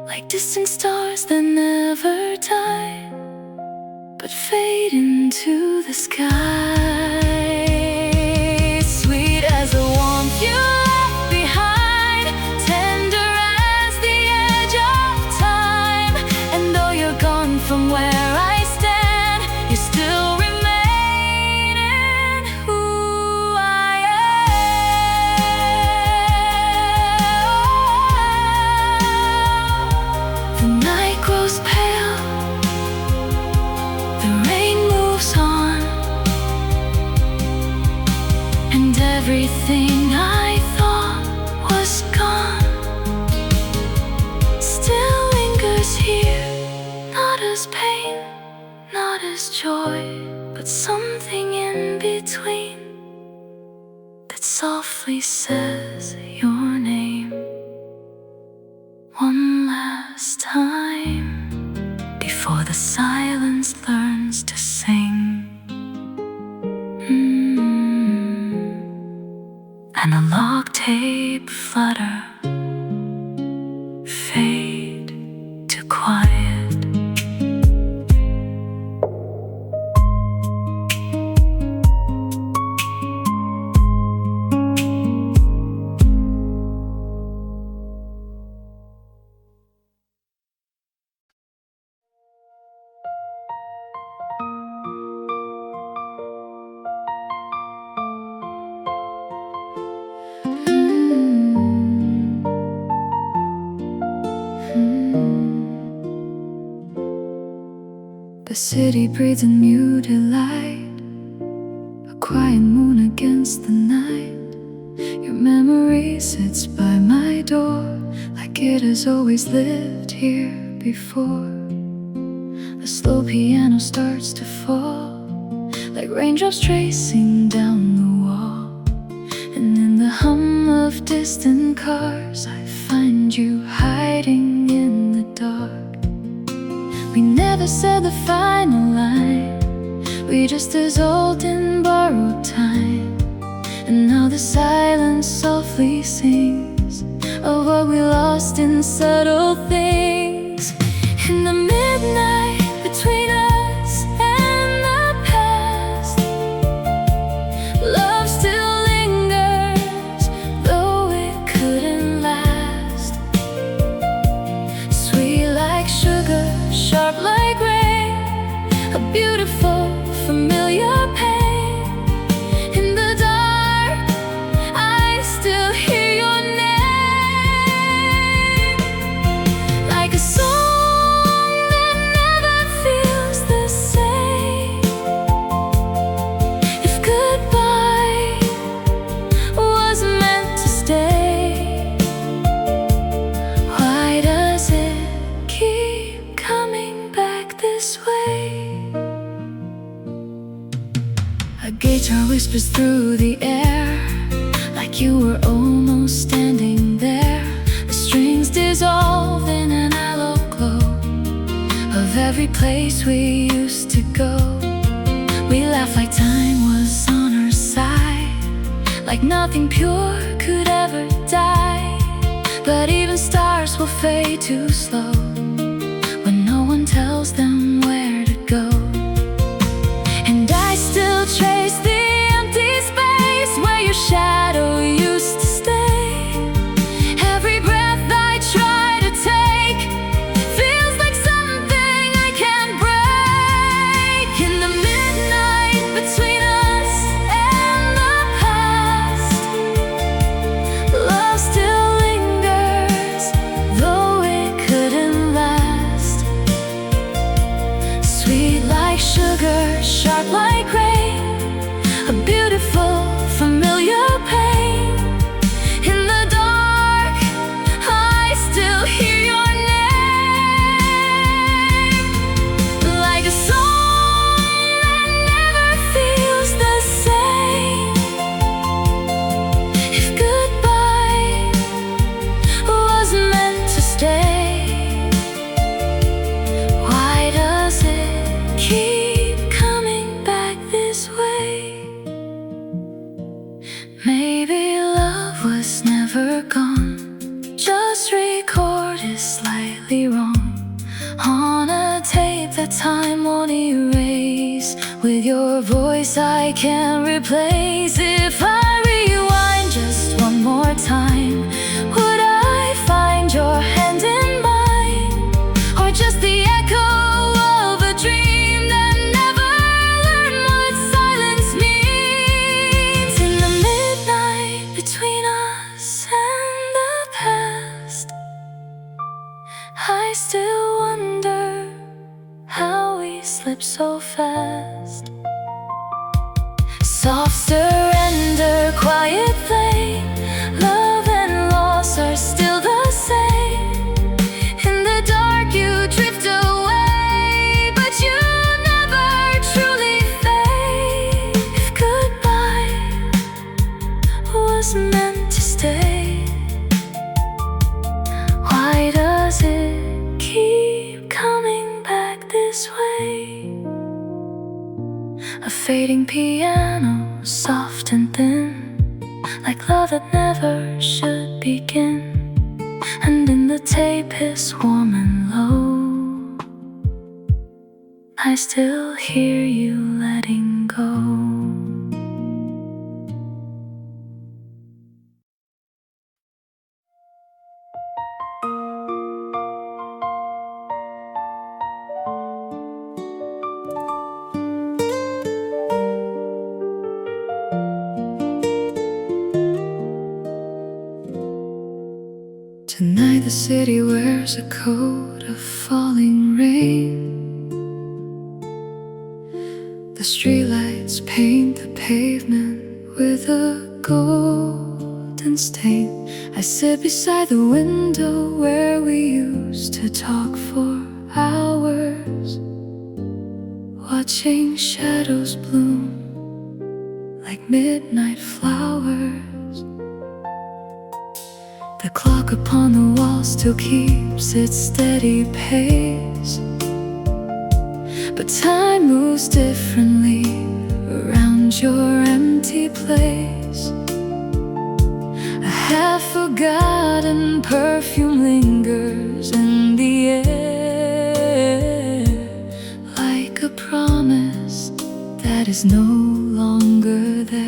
S1: like distant stars that never die, but fade into the sky. Sweet as the warmth you left behind, tender as the edge of time. And though you're gone from where I stand, you still remain in who I am. The night grows pale, the rain moves on, and everything I thought was gone still lingers here, not as pain, not as joy, but something in between that softly says your name one last time before the silence learns to sing. Analog tape flutter, fade to quiet. The city breathes a new delight, a quiet moon against the night. Your memory sits by my door, like it has always lived here before. The slow piano starts to fall, like raindrops tracing down the wall. And in the hum of distant cars, I find you hiding in the dark. We never said the final line, we just as old in borrowed time. And now the silence softly sings of what we lost in subtle things. In the midnight between us and the past, love still lingers, though it couldn't last. Sweet like sugar, sharp like rain, a beautiful familiar pain. In the dark I still hear your name. whispers through the air, like you were almost standing there. The strings dissolve in an aloe glow of every place we used to go. We laugh like time was on our side, like nothing pure could ever die. But even stars will fade too slow when no one tells them where to go. And I still trace the empty space where your shadow used to stay. Every breath I try to take feels like something I can't break. In the midnight between us and the past, love still lingers, though it couldn't last. Sweet like sugar, sharp like rain, a beautiful familiar pain. In the dark, I still hear your name, like a song that never feels the same. If goodbye was meant to stay, why does it keep coming back this way? Maybe love was never gone, just recorded slightly wrong on a tape that time won't erase. With your voice I can't replace. If I rewind just one more time, would I find your hand in mine, or just the echo of a dream that never learned what silence means? In the midnight between us and the past, I still wonder how we slipped so fast. Soft surrender, quiet flame, love and loss are still the same. In the dark you drift away, but you never truly fade. If goodbye was meant to stay, why does it keep coming back this way? A fading piano, soft and thin, like love that never should begin. And in the tape is warm and low, I still hear you letting go. Tonight the city wears a coat of falling rain. The streetlights paint the pavement with a golden stain. I sit beside the window where we used to talk for hours, watching shadows bloom like midnight flowers. The clock upon the wall still keeps its steady pace, but time moves differently around your empty place. A half-forgotten perfume lingers in the air, like a promise that is no longer there.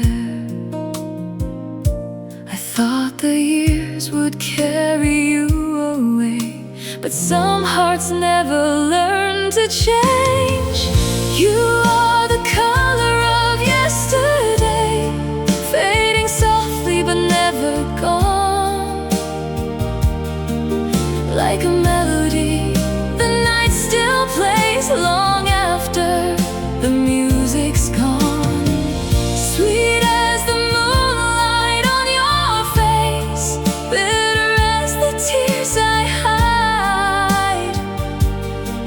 S1: I thought the years would carry you away, but some hearts never learn to change. You are the color of yesterday, fading softly but never gone. Like a melody, the night still plays long after the music's gone. Sweet as the moonlight on your face, bitter as the tears I hide.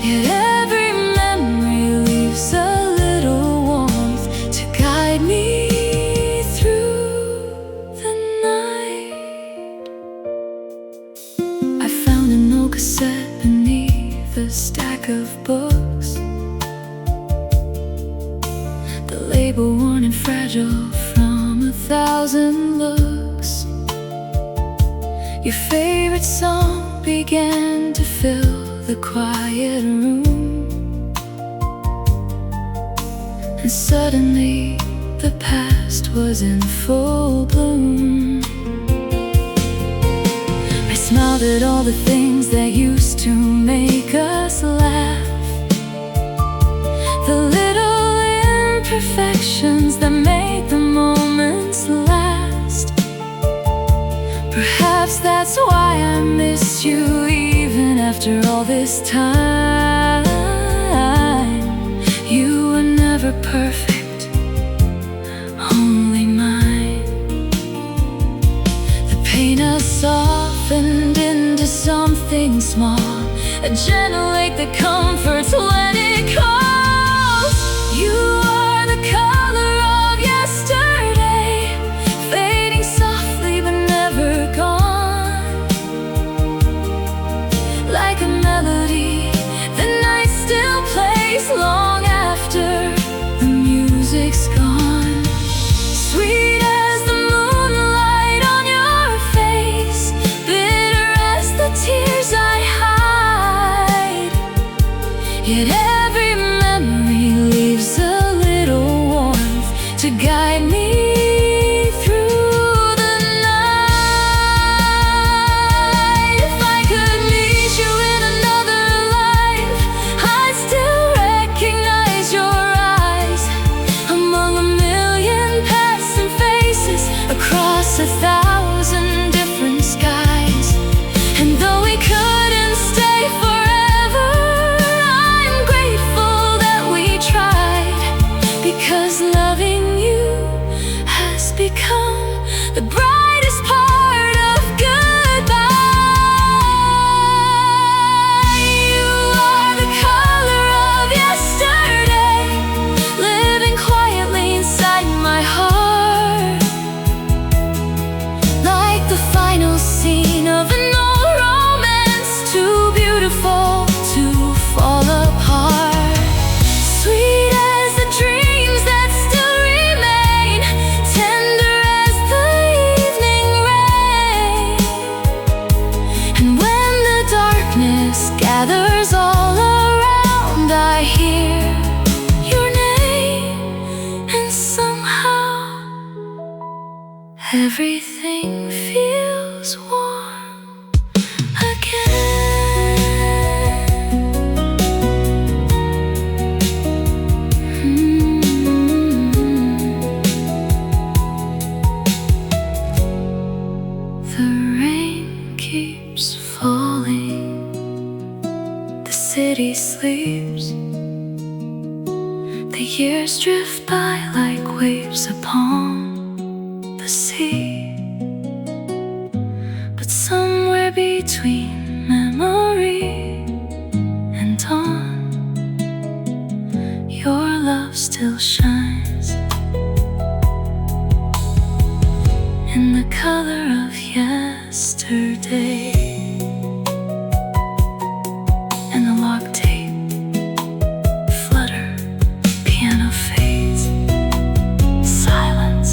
S1: Yet every memory leaves a little warmth to guide me. cassette beneath a stack of books, the label worn and fragile from 1,000 looks. Your favorite song began to fill the quiet room, and suddenly the past was in full bloom. I smiled at all the things that used to make us laugh, the little imperfections that made the moments last. Perhaps that's why I miss you even after all this time. You were never perfect, only mine. The pain has softened into something small, a gentle lake that comforts when it calls. You are the color of yesterday, fading softly but never gone. Like a melody, the night still plays long after the music's gone. Sweet as the moonlight on your face, bitter as the tears I hide. Yet every memory leaves a little warmth to guide me through the night. If I could meet you in another life, I'd still recognize your eyes among a million passing faces across 1,000 different skies. And though we couldn't stay forever, I'm grateful that we tried, because loving you has become the brightest part of goodbye. You are the color of yesterday, living quietly inside my heart, like the final scene of an old romance, too beautiful to fall apart. Sweet as the dreams that still remain, tender as the evening rain. And when the darkness gathers all around, I hear your name, and somehow everything feels warm again. The rain keeps falling, the city sleeps, the years drift by like waves upon the sea. But somewhere between memory and dawn, your love still shines in the color of yesterday. And the lock tape flutter, piano fades, silence.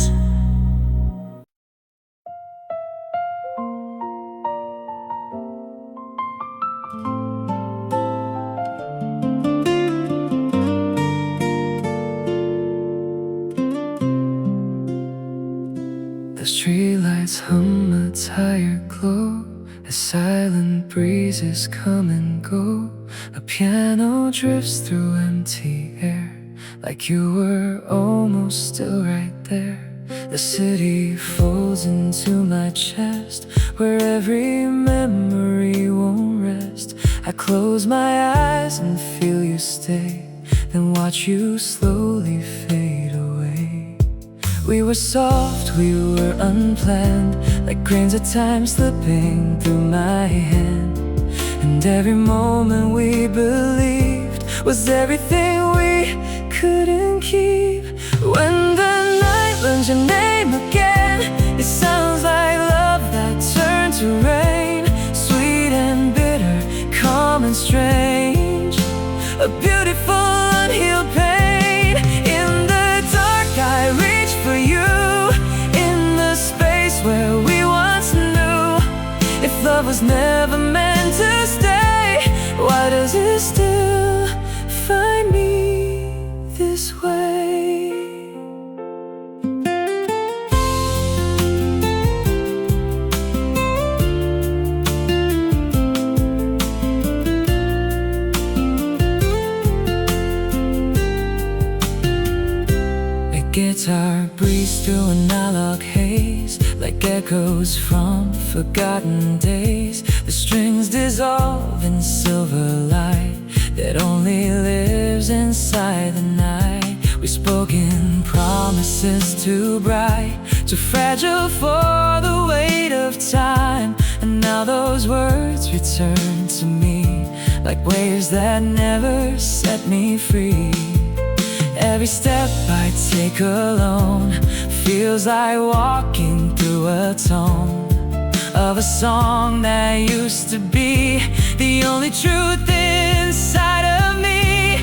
S1: The streetlights hum a tired glow as silent breezes come and go. A piano drifts through empty air, like you were almost still right there. The city folds into my chest, where every memory won't rest. I close my eyes and feel you stay, then watch you slowly fade away. We were soft, we were unplanned, like grains of time slipping through my hand. And every moment we believed was everything we couldn't keep. When the night learns your name again, it sounds like love that turned to rain. Sweet and bitter love was never meant to stay, why does it still find me this way? A guitar breathes through an analog haze, like echoes from forgotten days. The strings dissolve in silver light that only lives inside the night. We've spoken promises too bright, too fragile for the weight of time. And now those words return to me like waves that never set me free. Every step I take alone feels like walking through a tone of a song that used to be the only truth inside of me.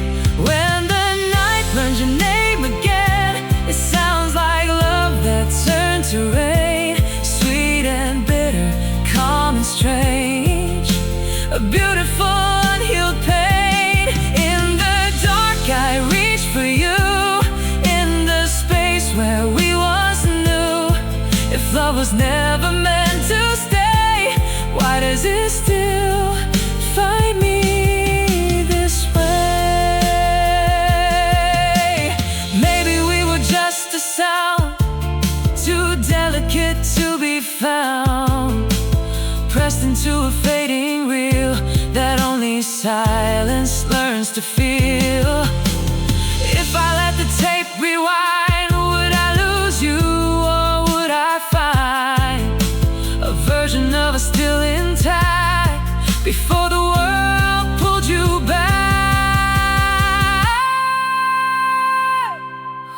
S1: When the night learns your name again, it sounds like love that turned to rain, sweet and bitter, calm and strange, a beautiful unhealed pain. In the dark I reach for you, in the space where we once knew. If love was never meant to stay, why does it still find me this way? Maybe we were just a sound, too delicate to be found, pressed into a fading reel that only silence learns to feel. If I let the tape rewind, would I lose you or would I find a version of us still intact before the world pulled you back?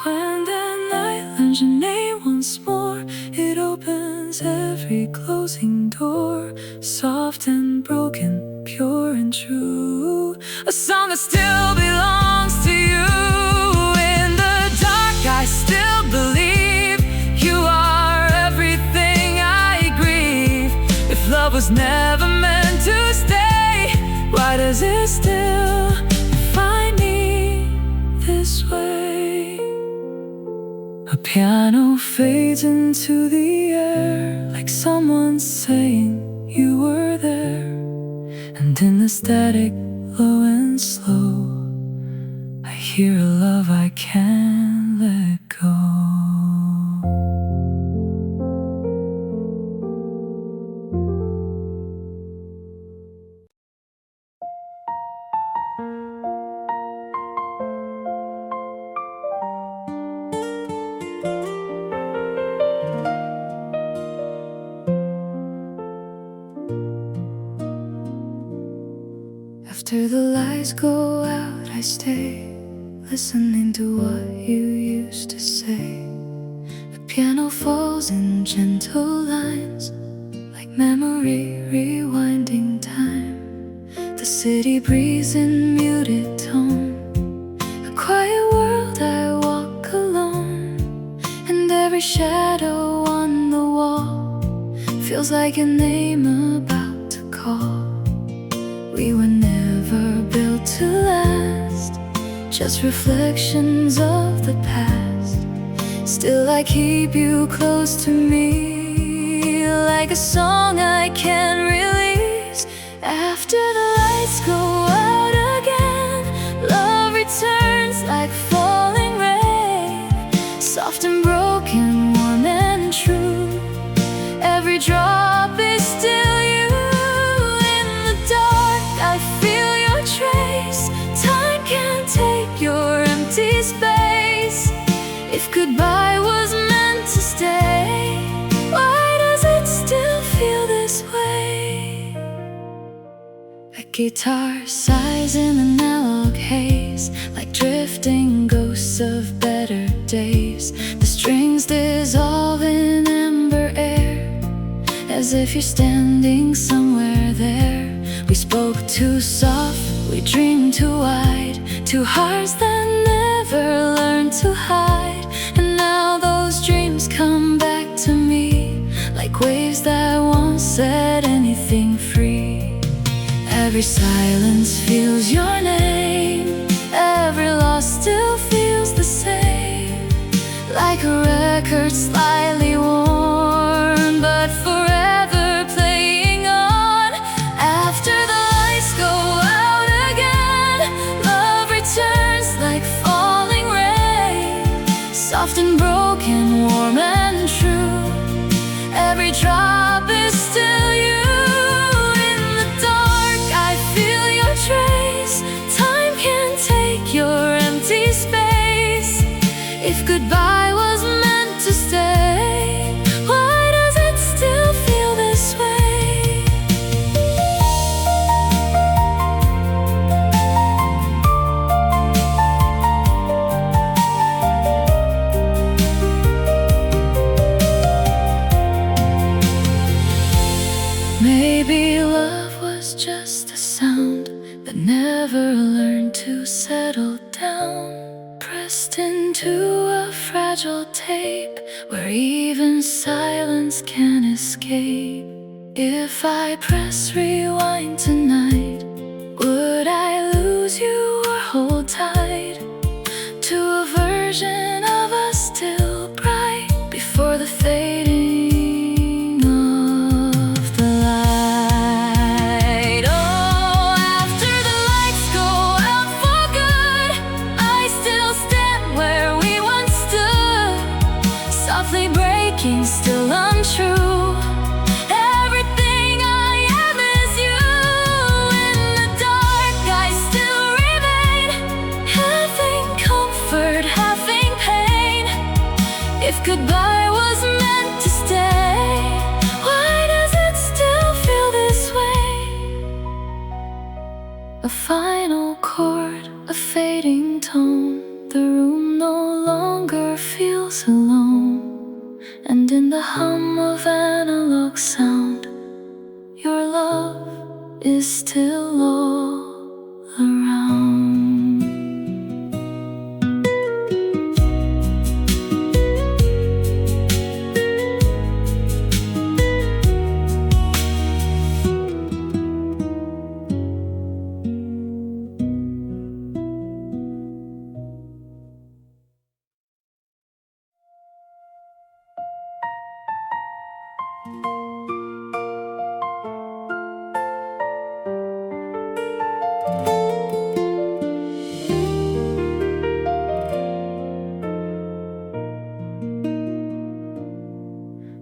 S1: When the night learns your name once more, it opens every closing door, soft and broken, pure and true, a song that still belongs to you. In the dark I still believe you are everything I grieve. If love was never meant to stay, why does it still find me this way? A piano fades into the air like someone saying you were there. And in the static, low and slow, I hear a love I can't let go. After the lights go out, I stay, listening to what you used to say. The piano falls in gentle lines, like memory rewinding time. The city breathes in muted tone, a quiet world I walk alone. And every shadow on the wall feels like a name about to call. We were never built to last, just reflections of the past. Still I keep you close to me, like a song I can't release. After the lights go out again, love returns like falling rain, soft and broken, warm and true. Every drop is still you. Time can't take your empty space. If goodbye was meant to stay, why does it still feel this way? A guitar sighs in an analog haze, like drifting ghosts of better days. The strings dissolve in amber air, as if you're standing somewhere there. We spoke too soft, we dreamed too wide, two hearts that never learned to hide. And now those dreams come back to me, like waves that won't set anything everything free. Every silence feels your name, every loss still feels the same. Like a record slightly worn, but forever playing on. After the lights go out again, love returns like falling rain. Soft and broken, warm and true, every drop is still you. In the dark I feel your trace, time can't take your empty space. If goodbye was meant to stay, why does it still feel this way? Maybe love was just a sound that never learned to settle down, pressed into a fragile tape where even silence can escape. If I press rewind tonight, would I lose you or hold tight to a version of us still bright before the fading of the light? Oh, after the lights go out for good, I still stand where we once stood, softly breaking, still untrue. Everything I am is you. In the dark I still remain, having comfort, having pain. If goodbye was meant to stay, why does it still feel this way? A final chord, a fading tone, the room no longer feels alone. And in the hum of analog sound, your love is still all around.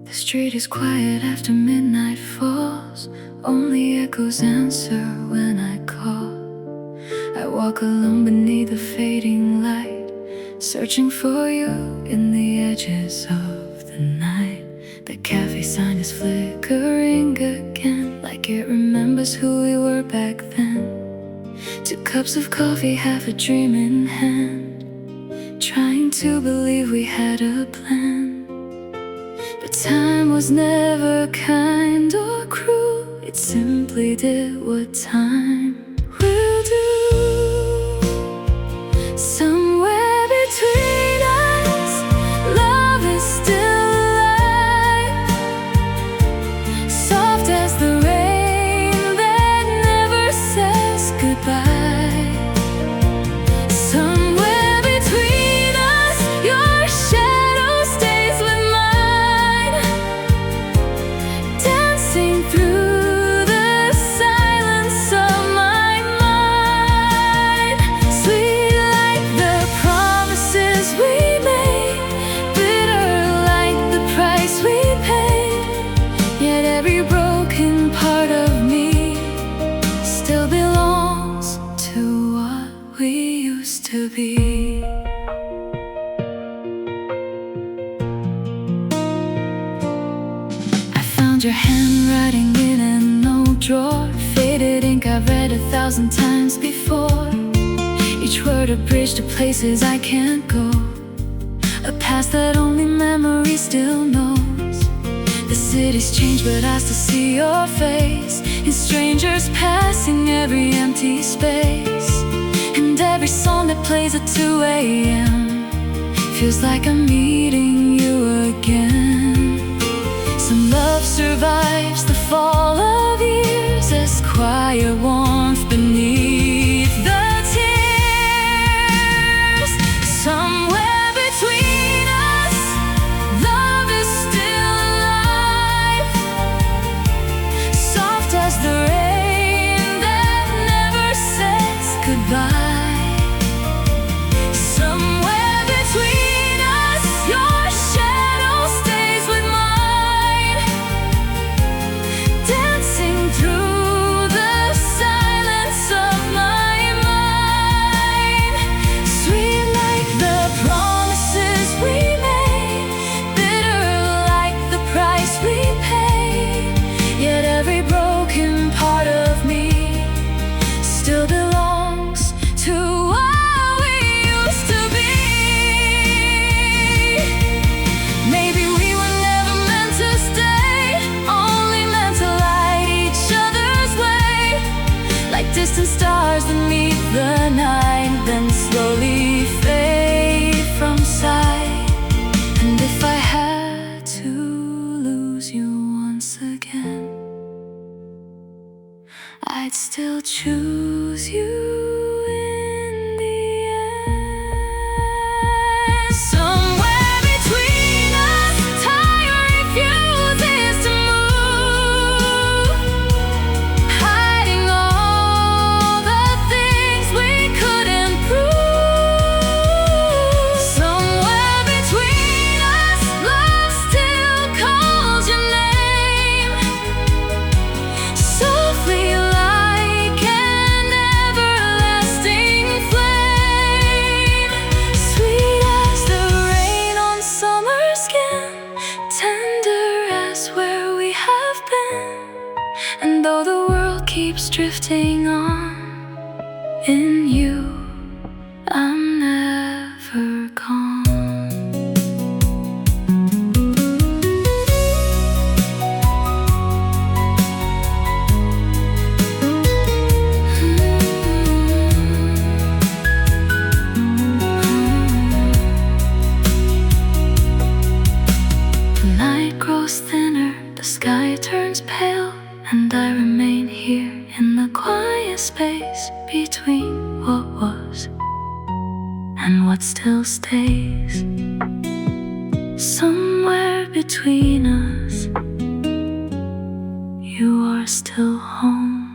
S1: The street is quiet after midnight falls, only echoes answer when I call. I walk alone beneath the fading light, searching for you in the edges of the night. The cafe sign is flickering again, like it remembers who we were back then. 2 cups of coffee, half a dream in hand, trying to believe we had a plan. But time was never kind or cruel, it simply did what time will do. Somewhere between us, love is still alive, soft as the rain that never says goodbye. Somewhere between us, your shadow stays with mine, dancing through the silence of my mind. Sweet like the promises we made, bitter like the price we paid. Yet every broken part of me still belongs to what we used to be. I found your handwriting in an old drawer, faded ink I've read 1,000 times before. Each word a bridge to places I can't go, a past that only memory still knows. The city's changed but I still see your face, in strangers passing every empty space. And every song that plays at 2 a.m. feels like I'm meeting you again. Some Love survives the fall of years as quiet warmth beneath the tears. Somewhere between us, love is still alive, soft as the rain that never says goodbye. Somewhere between us, your shadow stays with mine, dancing through the silence of my mind. Sweet like the promises we made, bitter like the price we paid. Yet every broken part of me still belongs to what we used to be. Maybe we were never meant to stay, only meant to light each other's way, like distant stars that meet the night, then slowly fade from sight. And if I had to lose you once again, I'd still choose you in the end. Somewhere between us, time refuses to move, hiding all the things we couldn't prove. Somewhere between us, love still calls your name, softly like an everlasting flame. Sweet as the rain on summer skin, tender as where we have been. And though the world keeps drifting on, in you I'm never gone. The night grows thinner, the sky turns pale, and I remain here in the quiet space between what was and what still stays. Somewhere between us, you are still home.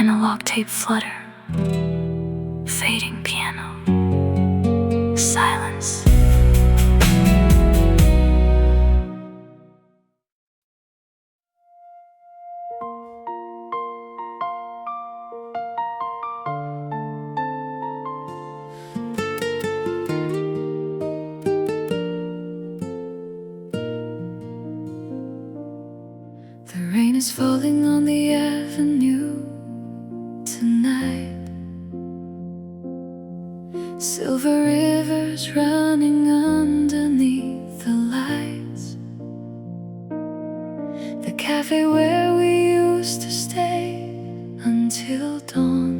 S1: Analog tape flutter, fading piano, silence. The rain is falling on the avenue tonight, silver rivers running underneath the lights. The cafe where we used to stay until dawn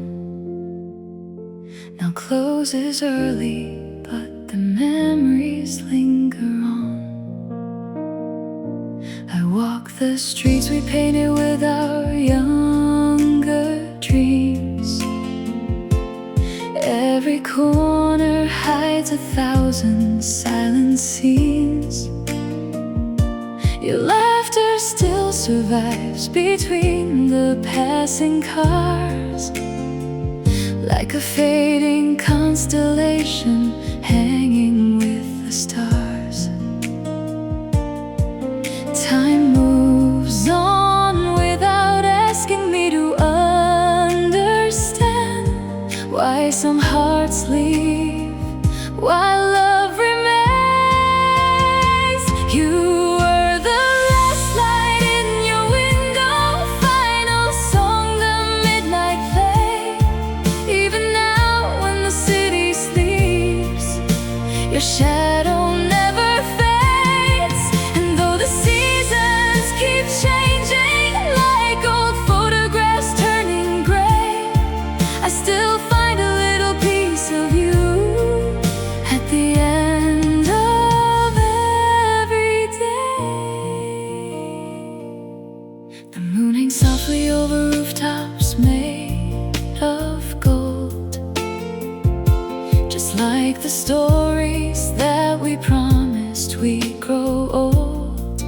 S1: now closes early, but the memories linger on. I walk the streets we painted with our younger dreams. Every corner hides 1,000 silent scenes. Your laughter still survives between the passing cars, like a fading constellation hanging with the stars. Time moves on without asking me to understand why some hearts leave while love remains. You were the last light in your window, final song the midnight play. Even now when the city sleeps, your shadow never fades. And though the seasons keep changing like old photographs turning gray, I still find a little piece of you grow old.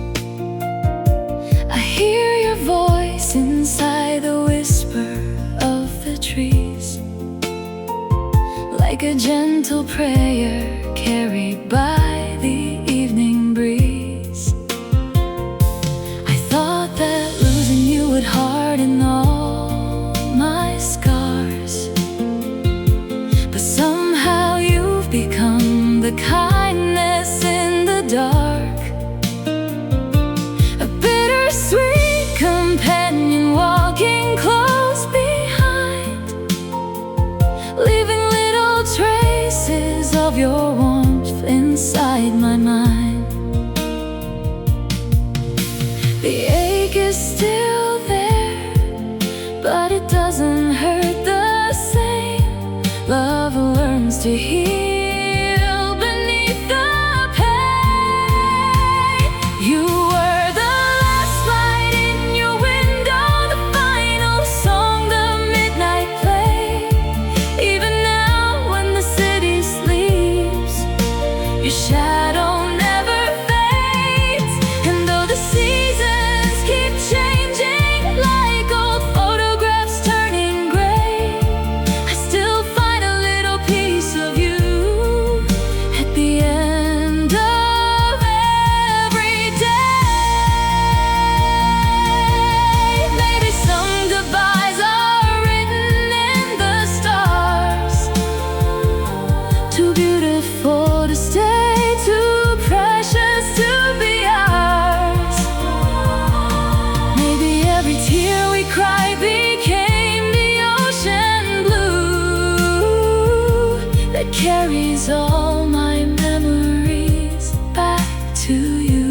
S1: I hear your voice inside the whisper of the trees, like a gentle prayer carried by the evening breeze. I thought that losing you would harden all my scars, but somehow you've become the kindness in the dark, a bittersweet companion walking close behind, leaving little traces of your warmth inside my mind. The ache is still there, but it doesn't hurt the same. Love learns to heal beneath the pain. You were the last light in your window, the final song the midnight played. Even now when the city sleeps, your shadow never fades. And though the seasons keep changing, like old photographs turning gray, I still find a little piece of you at the end of every day. Maybe some goodbyes are written in the stars, too beautiful to stay, too precious to be ours. Maybe every tear we cried became the ocean blue that carries all my memories back to you.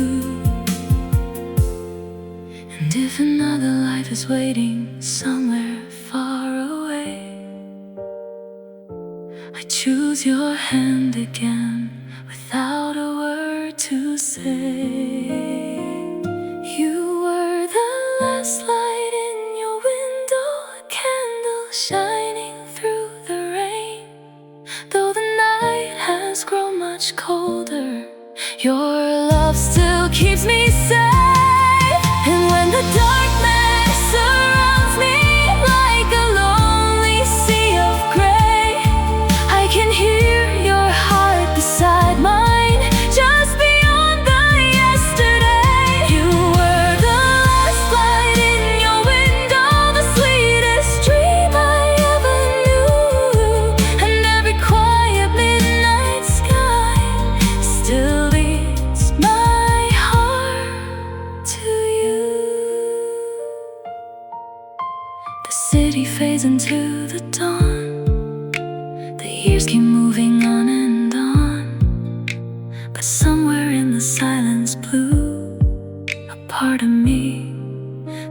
S1: And if another life is waiting somewhere far away, I choose your hand again without a word to say. You were the last light in your window, a candle shining through the rain. Though the night has grown much colder, your love still keeps me safe. And when the darkness surrounds me like a lonely sea of gray, I can hear your heart beside mine, just beyond the yesterday. You were the last light in your window, the sweetest dream I ever knew. And every quiet midnight sky still leads my heart to you. The city fades into the dawn, the years keep moving on and on, but somewhere in the silence blue, a part of me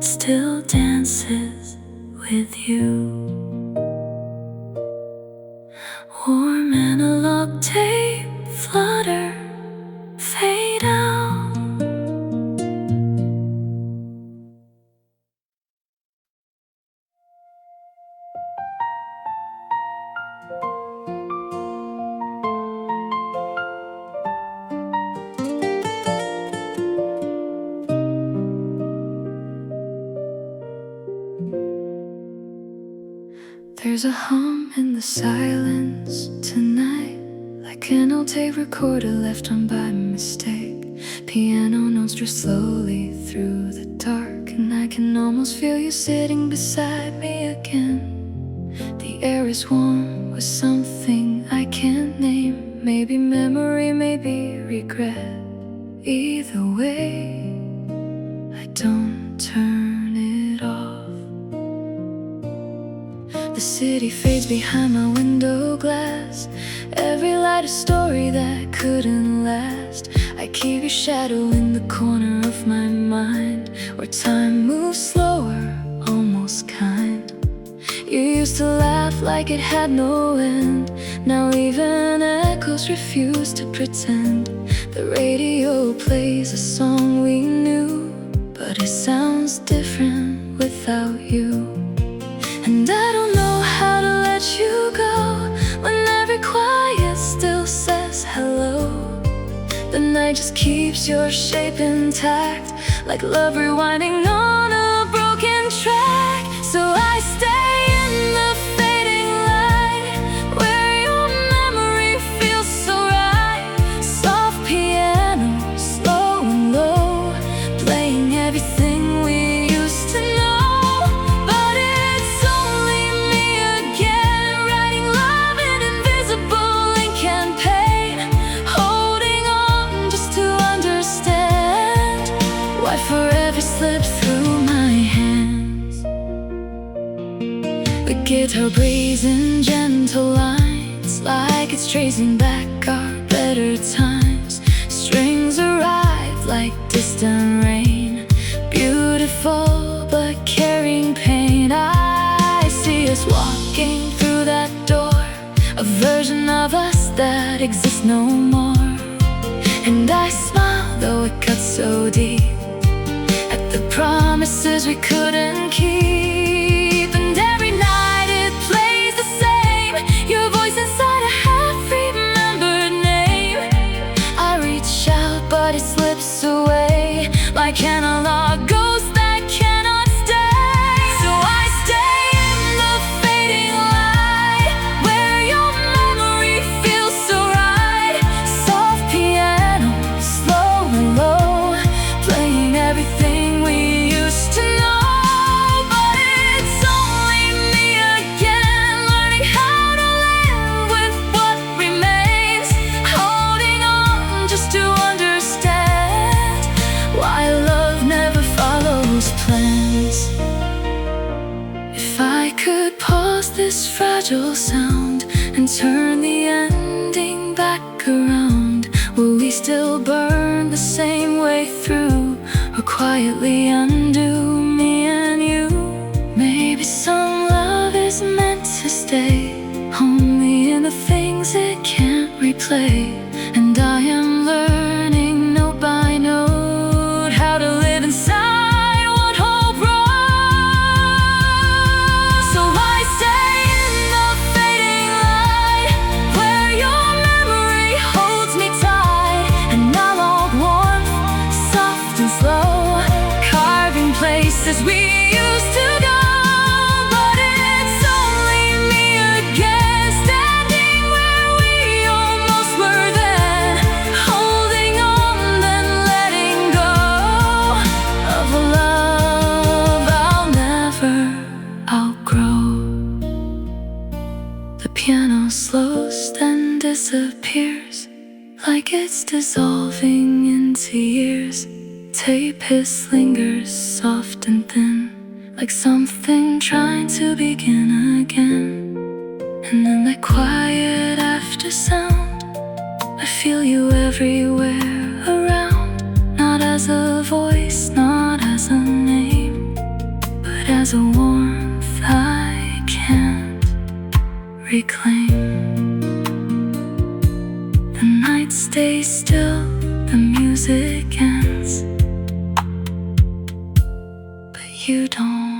S1: still dances with you. Warm analog tape flutter, fade out. There's a hum in the silence tonight, like an old tape recorder left on by mistake. Piano notes drift slowly through the dark, and I can almost feel you sitting beside me again. The air is warm with something I can't name, maybe memory, maybe regret. Either way, I don't turn it off. The city fades behind my window glass, every light a story that couldn't last. I keep your shadow in the corner of my mind, where time moves slower, almost kind. You used to laugh like it had no end, now even echoes refuse to pretend. The radio plays a song we knew, but it sounds different without you. And I don't know how to let you go when every quiet still says hello. The night just keeps keeps your shape intact, like love rewinding on a broken track. So I stay in the fading light, where your memory feels so right. Soft piano, slow and low, playing everything we used to know. But it's only me again, writing love in invisible ink and paint, holding on just to understand why forever slips through my hands. The guitar plays in gentle lines, like it's tracing back our better times. Strings arrive like distant rain, beautiful but carrying pain. I see us walking through that door, a version of us that exists no more. And I smile, though it cuts so deep, at the promises we couldn't keep. And every night it plays the same, your voice inside a half-remembered name. I reach out, but it slips away, like analog ghosts that cannot stay. So I stay in the fading light, where your memory feels so right. Soft piano, slow and low, playing everything we used to know. But it's only me again, learning how to live with what remains, holding on just to understand why love never follows plans. If I could pause this fragile sound and turn the ending back around, will we still burn the same way through, or quietly undo me and you? Maybe some love is meant to stay, only in the things it can't replay. And I am learning note by note how to live inside one whole road. So I stay in the fading light, where your memory holds me tight. And analog warmth, soft and slow, carving places we used to go. But it's only me again, standing where we almost were then, holding on then letting go of a love I'll never outgrow. The piano slows then disappears, like it's dissolving into years. Tape hiss lingers soft and thin, like something trying to begin again. And in that quiet after sound, I feel you everywhere around, not as a voice, not as a name, but as a warmth I can't reclaim. The night stays still, the music ends, but you don't.